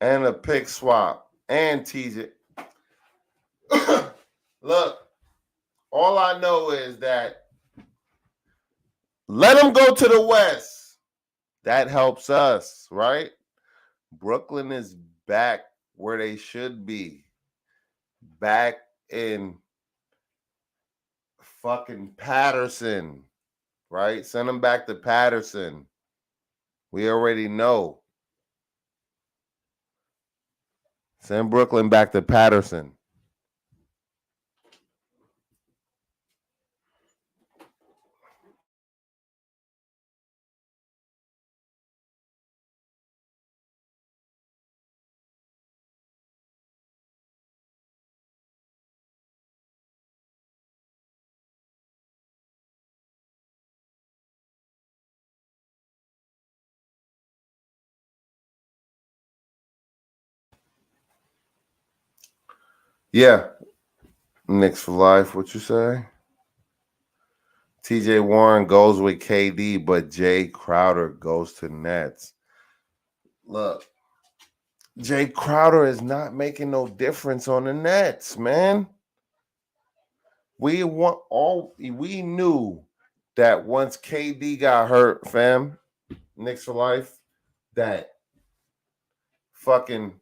And a pick swap and TJ. Look, all I know is that let them go to the West. That helps us, right? Brooklyn is back where they should be. Back in fucking Patterson, right? Send them back to Patterson. We already know. Send Brooklyn back to Patterson. Yeah. Knicks for life, what you say? TJ Warren goes with KD, but Jay Crowder goes to Nets. Look, Jay Crowder is not making no difference on the Nets, man. We knew that once KD got hurt, fam, Knicks for life, that fucking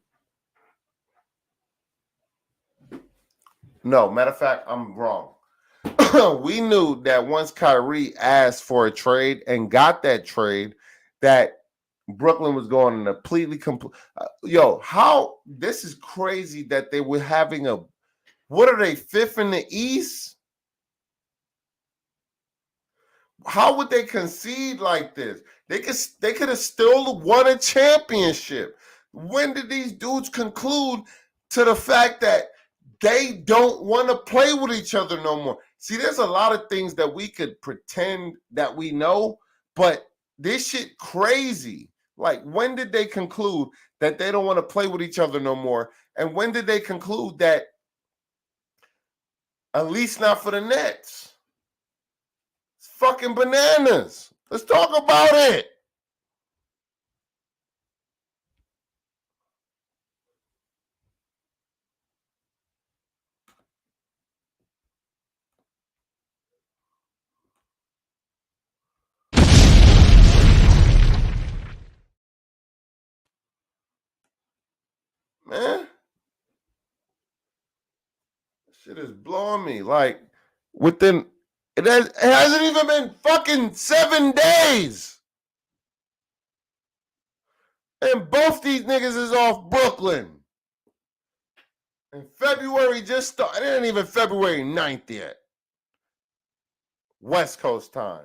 no, matter of fact, I'm wrong. We knew that once Kyrie asked for a trade and got that trade, that Brooklyn was going to completely how this is crazy that they were having what are they, fifth in the East? How would they concede like this? They could have still won a championship. When did these dudes conclude to the fact that they don't want to play with each other no more? See, there's a lot of things that we could pretend that we know, but this shit crazy. Like, when did they conclude that they don't want to play with each other no more? And when did they conclude that, at least not for the Nets? It's fucking bananas. Let's talk about it. Man, shit is blowing me. Like, it hasn't even been fucking 7 days. And both these niggas is off Brooklyn. And February just started. It ain't even February 9th yet. West Coast time.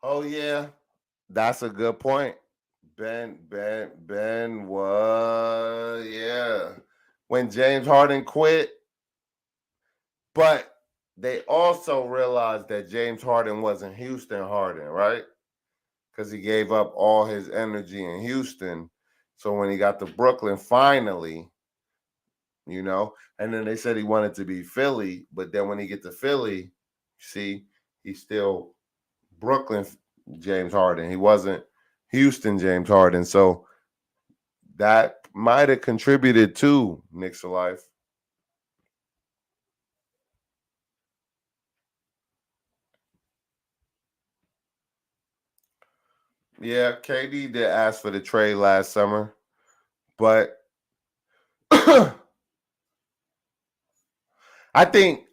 Oh, yeah. That's a good point. Ben was, yeah. When James Harden quit, but they also realized that James Harden wasn't Houston Harden, right? Because he gave up all his energy in Houston. So when he got to Brooklyn, finally, and then they said he wanted to be Philly, but then when he get to Philly, see, he's still Brooklyn James Harden. He wasn't Houston James Harden. So that might have contributed to Knicks for life. Yeah, KD did ask for the trade last summer, but I think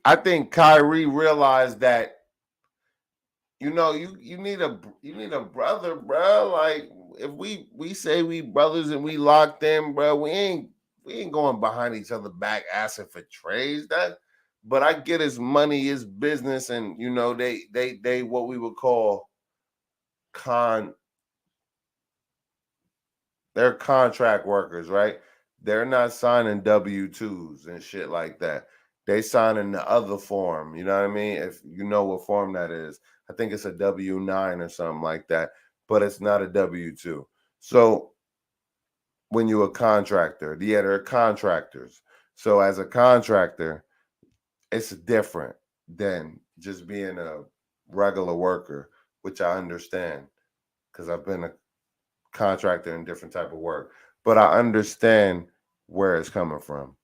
Kyrie realized that you need a brother, bro. Like, if we say we brothers and we locked in, bro, we ain't going behind each other back asking for trades. That, but I get his money, his business, and they what we would call con they're contract workers, right? They're not signing W-2s and shit like that. They signing the other form. You know what I mean? If you know what form that is, I think it's a W-9 or something like that, but it's not a W-2. So when you're a contractor, yeah, they're contractors. So as a contractor, it's different than just being a regular worker, which I understand because I've been a contractor in different type of work, but I understand where it's coming from.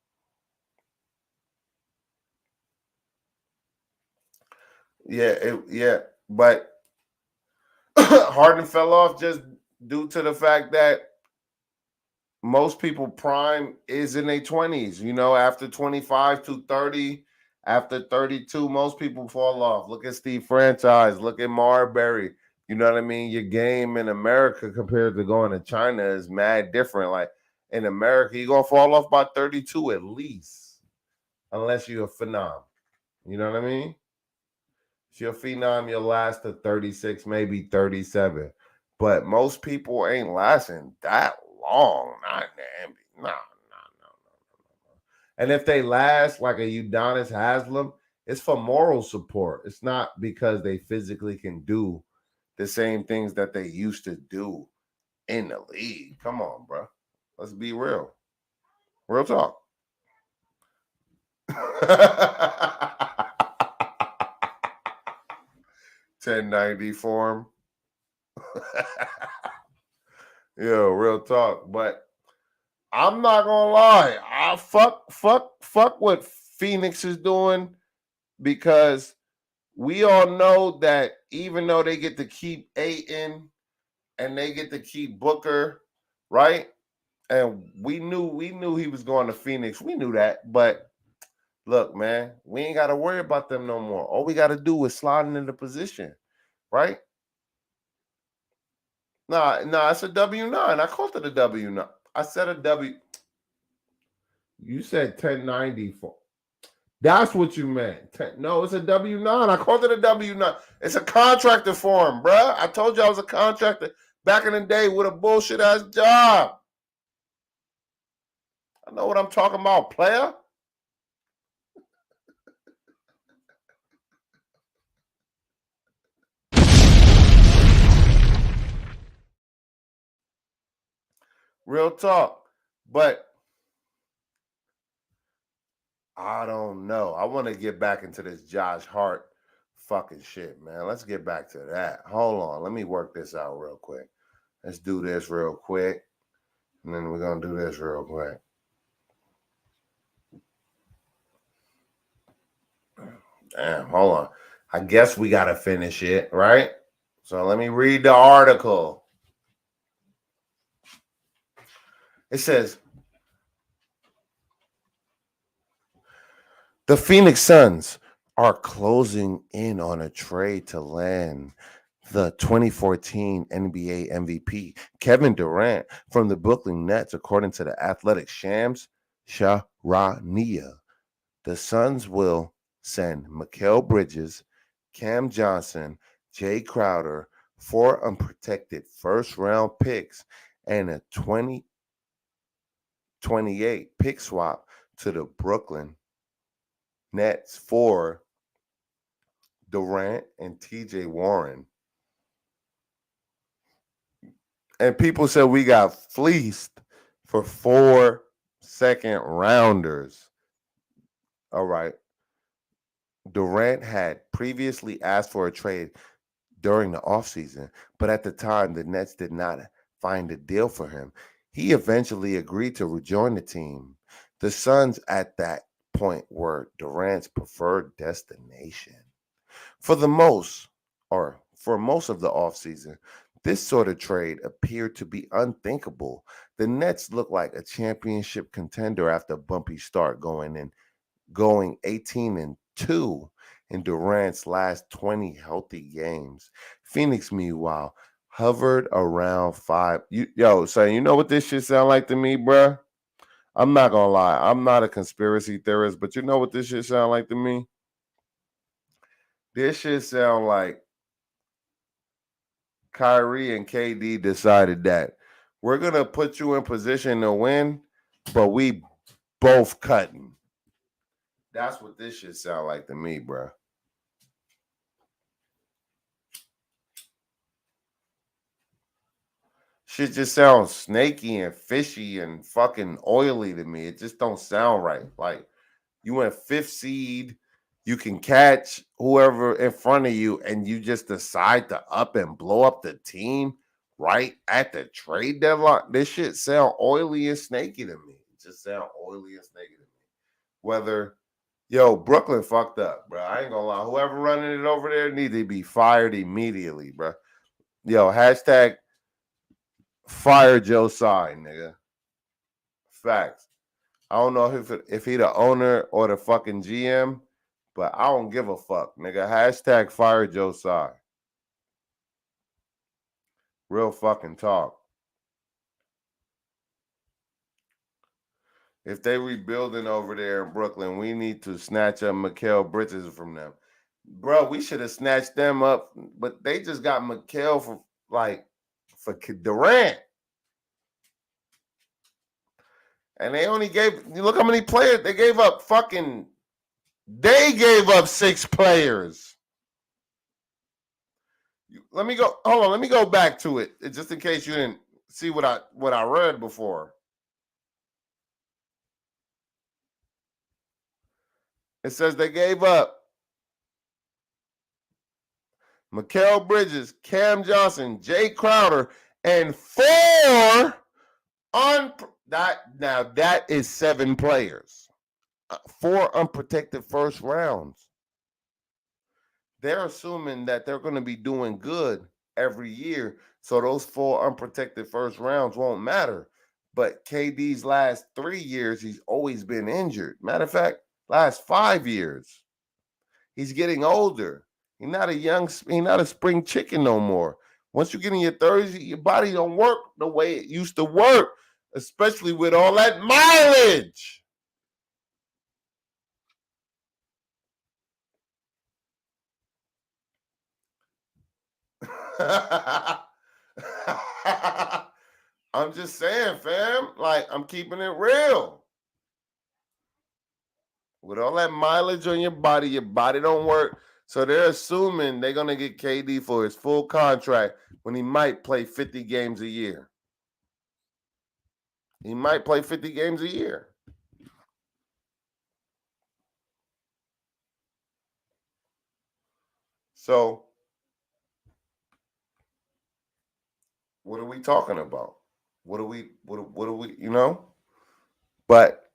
Yeah, but Harden fell off just due to the fact that most people prime is in their 20s, after 25 to 30, after 32, most people fall off. Look at Steve Franchise, look at Marbury. You know what I mean? Your game in America compared to going to China is mad different. Like in America, you're gonna fall off by 32 at least, unless you're a phenom. You know what I mean? If you're a phenom, you'll last to 36, maybe 37. But most people ain't lasting that long. Not in the NBA. No. And if they last like a Udonis Haslam, it's for moral support. It's not because they physically can do the same things that they used to do in the league. Come on, bro. Let's be real. Real talk. 1090 form. Yo, real talk. But I'm not gonna lie. I fuck what Phoenix is doing because we all know that even though they get to keep Ayton and they get to keep Booker, right? And we knew he was going to Phoenix. We knew that, but look, man, we ain't got to worry about them no more. All we got to do is slide into position, right? Nah, it's a W9. I called it a W9. I said a W. You said 1090 for. That's what you meant. No, it's a W9. I called it a W9. It's a contractor form, bruh. I told you I was a contractor back in the day with a bullshit ass job. I know what I'm talking about, player. Real talk. But I don't know. I want to get back into this Josh Hart fucking shit, man. Let's get back to that. Hold on. Let me work this out real quick. Let's do this real quick. And then we're going to do this real quick. Damn, hold on. I guess we got to finish it, right? So let me read the article. It says, the Phoenix Suns are closing in on a trade to land the 2014 NBA MVP Kevin Durant from the Brooklyn Nets, according to the Athletic Shams Charania. The Suns will send Mikal Bridges, Cam Johnson, Jay Crowder, 4 unprotected first-round picks, and a 2028 pick swap to the Brooklyn Nets for Durant and TJ Warren. And people said we got fleeced for 4 second rounders. All right. Durant had previously asked for a trade during the offseason, but at the time, the Nets did not find a deal for him. He eventually agreed to rejoin the team. The Suns at that point were Durant's preferred destination. For most of the offseason, this sort of trade appeared to be unthinkable. The Nets looked like a championship contender after a bumpy start going 18-2 in Durant's last 20 healthy games. Phoenix, meanwhile, Hovered around 5. So you know what this shit sound like to me, bruh? I'm not gonna lie. I'm not a conspiracy theorist, but you know what this shit sound like to me? This shit sound like Kyrie and KD decided that we're gonna put you in position to win, but we both cutting. That's what this shit sound like to me, bruh. Shit just sounds snaky and fishy and fucking oily to me. It just don't sound right. Like you went 5th seed, you can catch whoever in front of you, and you just decide to up and blow up the team right at the trade deadline. This shit sound oily and snaky to me. It just sound oily and snaky to me. Whether Brooklyn fucked up, bro. I ain't gonna lie. Whoever running it over there need to be fired immediately, bro. Hashtag fire Joe Tsai, nigga. Facts. I don't know if he the owner or the fucking GM, but I don't give a fuck, nigga. Hashtag fire Joe Tsai. Real fucking talk. If they rebuilding over there in Brooklyn, we need to snatch up Mikal Bridges from them. Bro, we should have snatched them up, but they just got Mikal for Durant. And they only look how many players they gave up. They gave up 6 players. Let me go. Hold on. Let me go back to it, just in case you didn't see what I read before. It says they gave up Mikal Bridges, Cam Johnson, Jay Crowder, and 4 that is 7 players. 4 unprotected first rounds. They're assuming that they're going to be doing good every year, so those 4 unprotected first rounds won't matter. But KD's last 3 years, he's always been injured. Matter of fact, last 5 years, he's getting older. He's not a spring chicken no more. Once you get in your 30s, your body don't work the way it used to work, especially with all that mileage. I'm just saying, fam. Like, I'm keeping it real. With all that mileage on your body don't work. So they're assuming they're going to get KD for his full contract when he might play 50 games a year. He might play 50 games a year. So, what are we talking about? What are we, But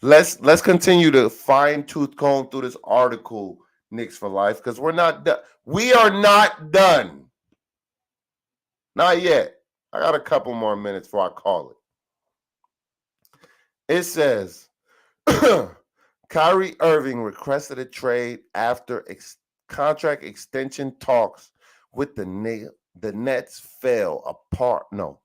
let's continue to fine tooth comb through this article, Knicks for Life, because we're not done. We are not done. Not yet. I got a couple more minutes before I call it. It says Kyrie Irving requested a trade after contract extension talks with the Nets fell apart. No.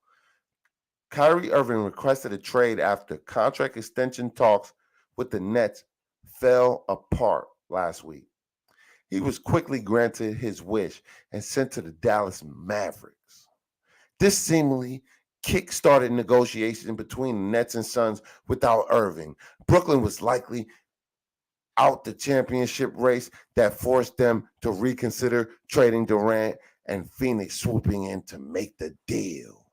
Kyrie Irving requested a trade after contract extension talks with the Nets fell apart last week. He was quickly granted his wish and sent to the Dallas Mavericks. This seemingly kick-started negotiations between the Nets and Suns without Irving. Brooklyn was likely out the championship race that forced them to reconsider trading Durant, and Phoenix swooping in to make the deal.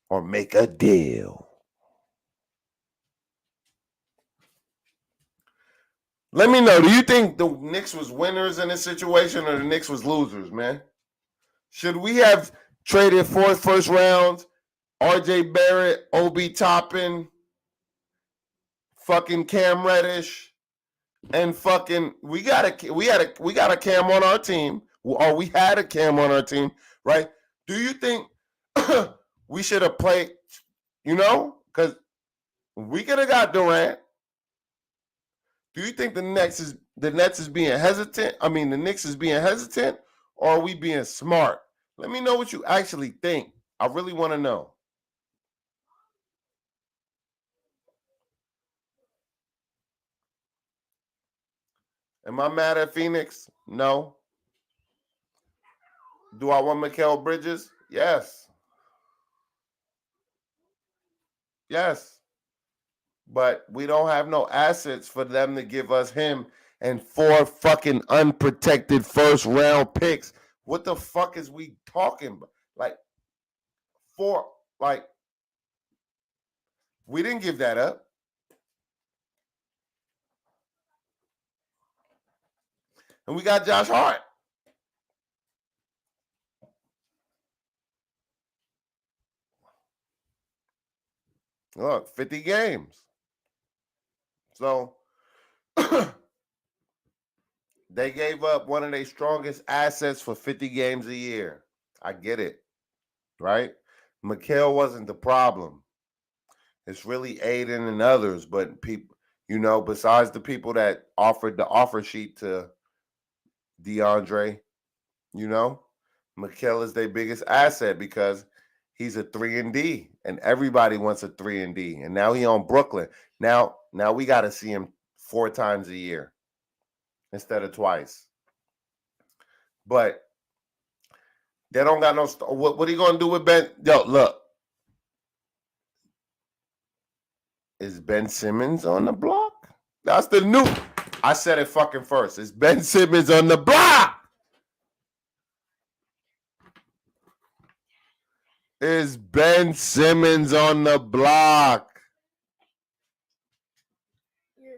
Or make a deal. Let me know, do you think the Knicks was winners in this situation or the Knicks was losers, man? Should we have traded 4 first rounds, RJ Barrett, Obi Toppin, fucking Cam Reddish, and fucking we got a Cam on our team, or we had a Cam on our team, right? Do you think we should have played, because we could have got Durant? Do you think the Nets is being hesitant? I mean, the Knicks is being hesitant, or are we being smart? Let me know what you actually think. I really want to know. Am I mad at Phoenix? No. Do I want Mikal Bridges? Yes. Yes. But we don't have no assets for them to give us him and 4 fucking unprotected first round picks. What the fuck is we talking about? Like, 4, like, we didn't give that up. And we got Josh Hart. Look, 50 games. So they gave up one of their strongest assets for 50 games a year. I get it, right? Mikal wasn't the problem. It's really Aiden and others, but people, besides the people that offered the offer sheet to DeAndre, Mikal is their biggest asset because he's a 3-and-D, and everybody wants a 3-and-D. And now he on Brooklyn. Now we got to see him 4 times a year instead of twice. But they don't got no. What are you gonna do with Ben? Yo, look, is Ben Simmons on the block? That's the new. I said it fucking first. Is Ben Simmons on the block? Is Ben Simmons on the block? Your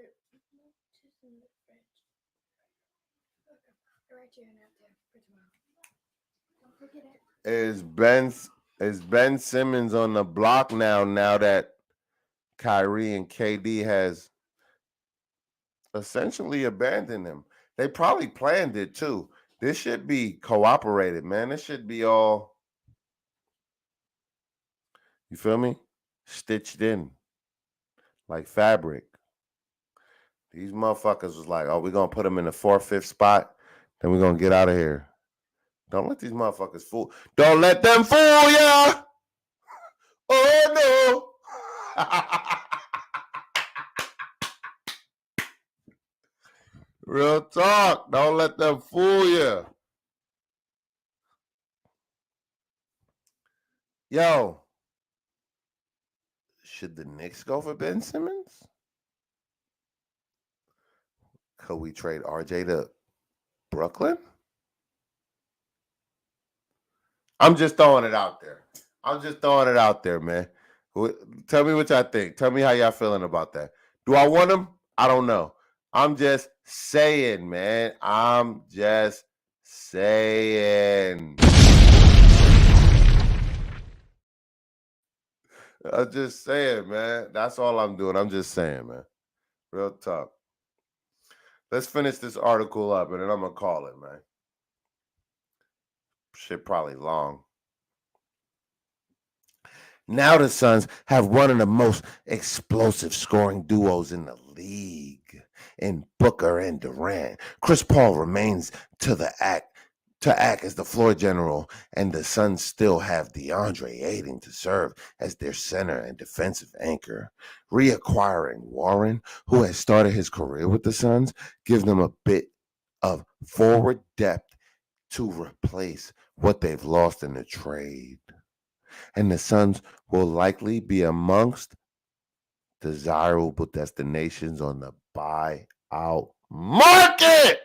just in the fridge. Right here and out there for tomorrow. Don't forget it. Is Ben Simmons on the block now that Kyrie and KD has essentially abandoned him? They probably planned it too. This should be cooperated, man. This should be all, you feel me? Stitched in like fabric. These motherfuckers was like, oh, we're going to put them in the 4th, 5th spot. Then we're going to get out of here. Don't let these motherfuckers fool. Don't let them fool ya. Oh, no. Real talk. Don't let them fool you. Yo, should the Knicks go for Ben Simmons? Could we trade RJ to Brooklyn? I'm just throwing it out there. Man. Tell me what y'all think. Tell me how y'all feeling about that. Do I want him? I don't know. I'm just saying, man. I'm just saying. I'm just saying, man. That's all I'm doing. I'm just saying, man. Real talk. Let's finish this article up, and then I'm going to call it, man. Shit probably long. Now the Suns have one of the most explosive scoring duos in the league in Booker and Durant. Chris Paul remains to act as the floor general, and the Suns still have DeAndre Ayton to serve as their center and defensive anchor. Reacquiring Warren, who has started his career with the Suns, gives them a bit of forward depth to replace what they've lost in the trade. And the Suns will likely be amongst desirable destinations on the buyout market.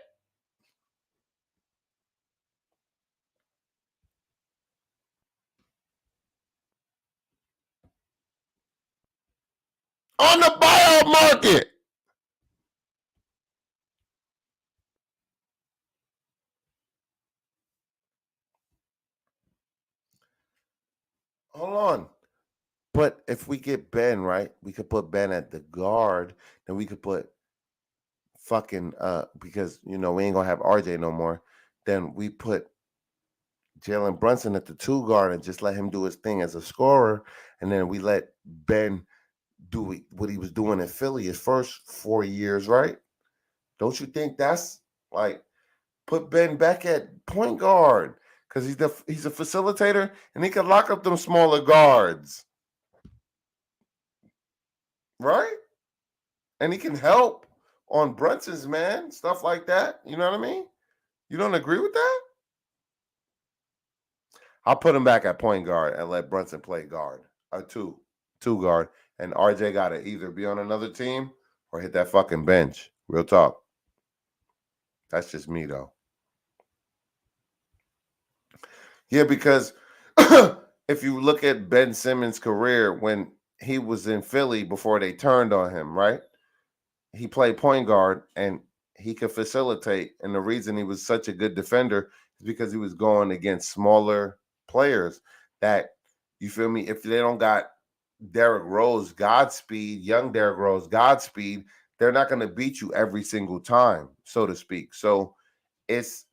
On the buyout market. Hold on. But if we get Ben, right, we could put Ben at the guard, then we could put fucking because we ain't gonna have RJ no more. Then we put Jalen Brunson at the 2 guard and just let him do his thing as a scorer, and then we let Ben do what he was doing in Philly his first 4 years, right? Don't you think that's like put Ben back at point guard? because he's a facilitator and he can lock up them smaller guards, right? And he can help on Brunson's man, stuff like that. You know what I mean? You don't agree with that? I'll put him back at point guard and let Brunson play guard, a two guard, and RJ got to either be on another team or hit that fucking bench. Real talk. That's just me though. Yeah, because if you look at Ben Simmons' career when he was in Philly before they turned on him, right? He played point guard and he could facilitate. And the reason he was such a good defender is because he was going against smaller players that, you feel me, if they don't got Derrick Rose Godspeed, young Derrick Rose Godspeed, they're not going to beat you every single time, so to speak. So it's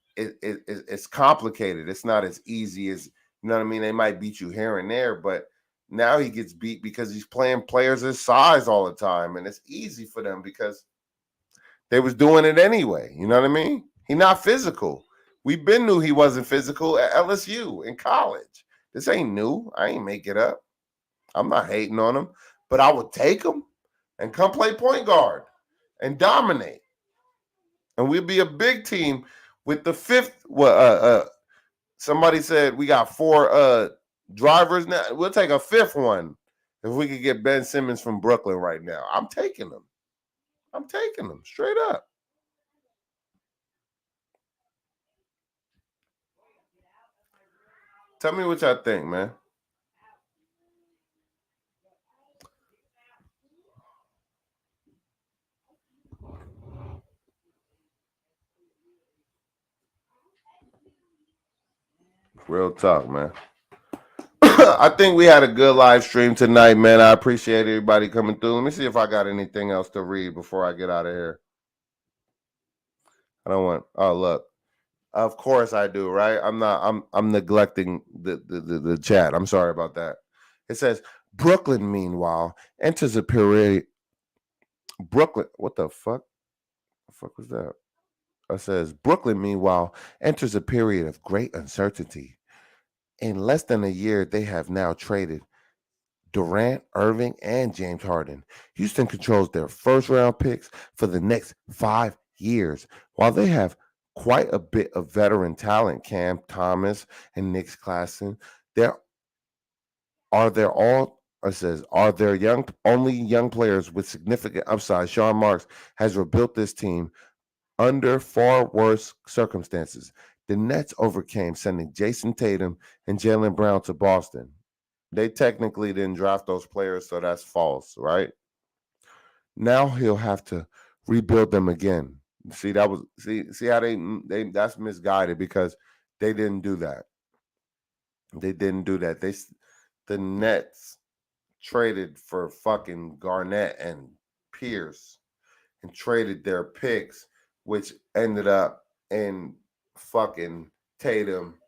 complicated. It's not as easy as, you know what I mean? They might beat you here and there, but now he gets beat because he's playing players his size all the time, and it's easy for them because they was doing it anyway. You know what I mean? He not physical. We been knew he wasn't physical at LSU in college. This ain't new. I ain't make it up. I'm not hating on him, but I would take him and come play point guard and dominate. And we'd be a big team with the fifth. Somebody said we got 4 drivers now. We'll take a fifth one if we could get Ben Simmons from Brooklyn right now. I'm taking him. Straight up. Tell me what y'all think, man. Real talk, man. I think we had a good live stream tonight, man. I appreciate everybody coming through. Let me see if I got anything else to read before I get out of here. I don't want. Oh, look. Of course I do, right? I'm neglecting the chat. I'm sorry about that. It says Brooklyn, meanwhile, enters a period. Brooklyn, what the fuck? The fuck was that? It says Brooklyn, meanwhile, enters a period of great uncertainty. In less than a year, they have now traded Durant, Irving, and James Harden. Houston controls their first round picks for the next 5 years. While they have quite a bit of veteran talent, Cam Thomas and Knicks Claxton, there are there only young players with significant upside. Sean Marks has rebuilt this team under far worse circumstances. The Nets overcame sending Jason Tatum and Jaylen Brown to Boston. They technically didn't draft those players, so that's false, right? Now he'll have to rebuild them again. See, that was see how they that's misguided because they didn't do that. They didn't do that. The Nets traded for fucking Garnett and Pierce and traded their picks, which ended up in fucking Tatum,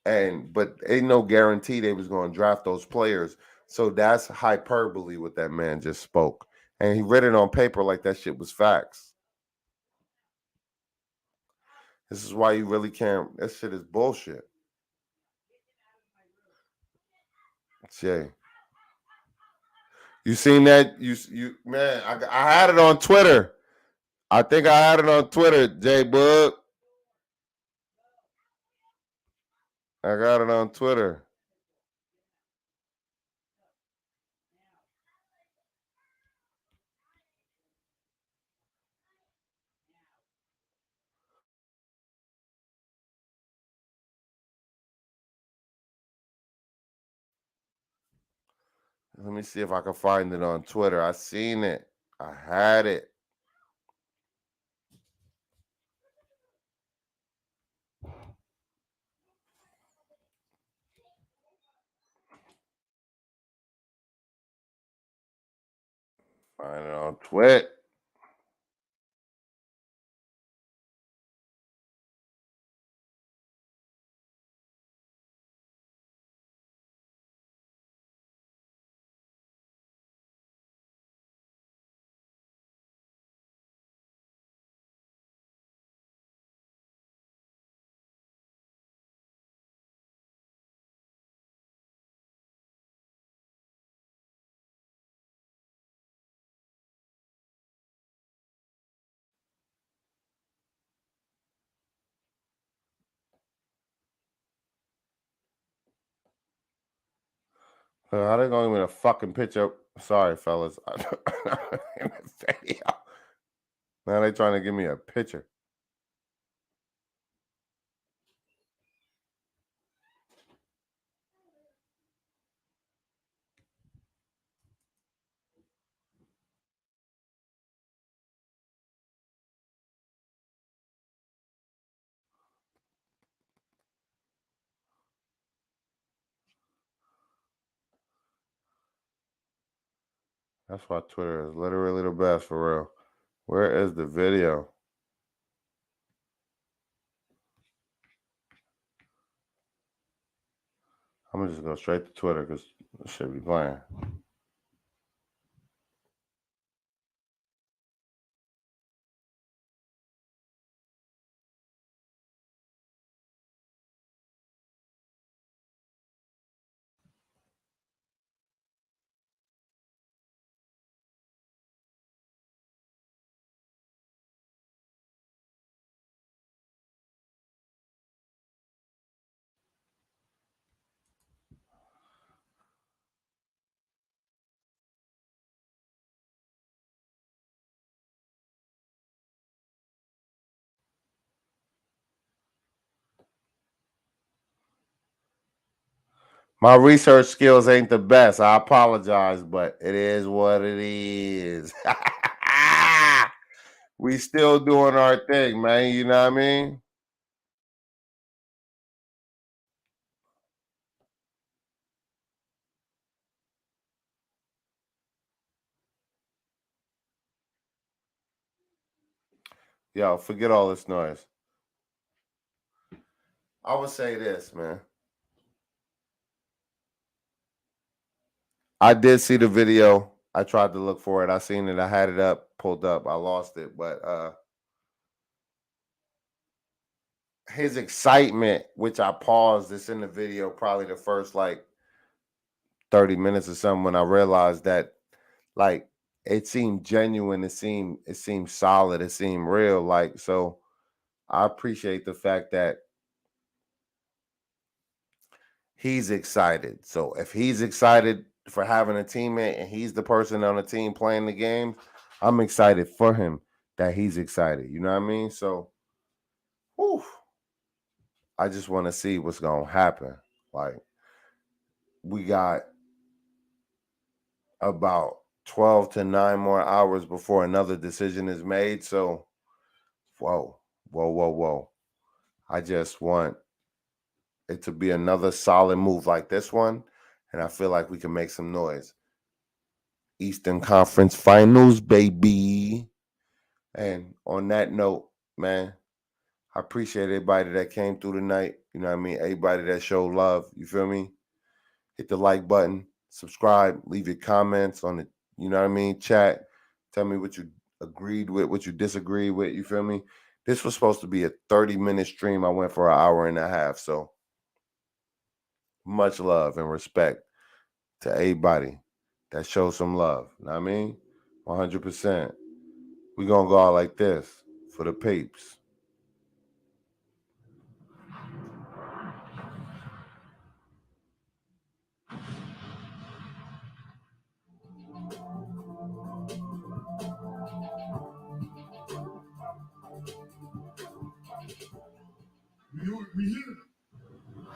but ain't no guarantee they was going to draft those players. So that's hyperbole what that man just spoke. And he read it on paper like that shit was facts. This is why you really can't. That shit is bullshit. Jay. You seen that? You man, I had it on Twitter. I think I had it on Twitter, Jay Bug. I got it on Twitter. Let me see if I can find it on Twitter. I seen it. I had it. Find it on Twitter. How they gonna give me a fucking picture? Sorry, fellas. In the video. Now they trying to give me a picture. That's why Twitter is literally the best for real. Where is the video? I'm gonna just go straight to Twitter because it should be playing. My research skills ain't the best. I apologize, but it is what it is. We still doing our thing, man. You know what I mean? Yo, forget all this noise. I would say this, man. I did see the video. I tried to look for it. I seen it. I had it up, pulled up. I lost it, but his excitement, which I paused, it's in the video, probably the first like 30 minutes or something, when I realized that like it seemed genuine, it seemed solid, it seemed real. Like, so I appreciate the fact that he's excited. So if he's excited for having a teammate and he's the person on the team playing the game, I'm excited for him that he's excited. You know what I mean? So whew, I just want to see what's gonna happen. Like, we got about 12 to 9 more hours before another decision is made. So whoa. I just want it to be another solid move like this one, and I feel like we can make some noise. Eastern Conference Finals, baby. And on that note, man, I appreciate everybody that came through tonight. You know what I mean? Everybody that showed love. You feel me? Hit the like button, subscribe, leave your comments on the, you know what I mean, chat. Tell me what you agreed with, what you disagreed with. You feel me? This was supposed to be a 30-minute stream. I went for an hour and a half. So much love and respect to everybody that shows some love. You know what I mean? 100%. We're going to go out like this for the peeps. We here.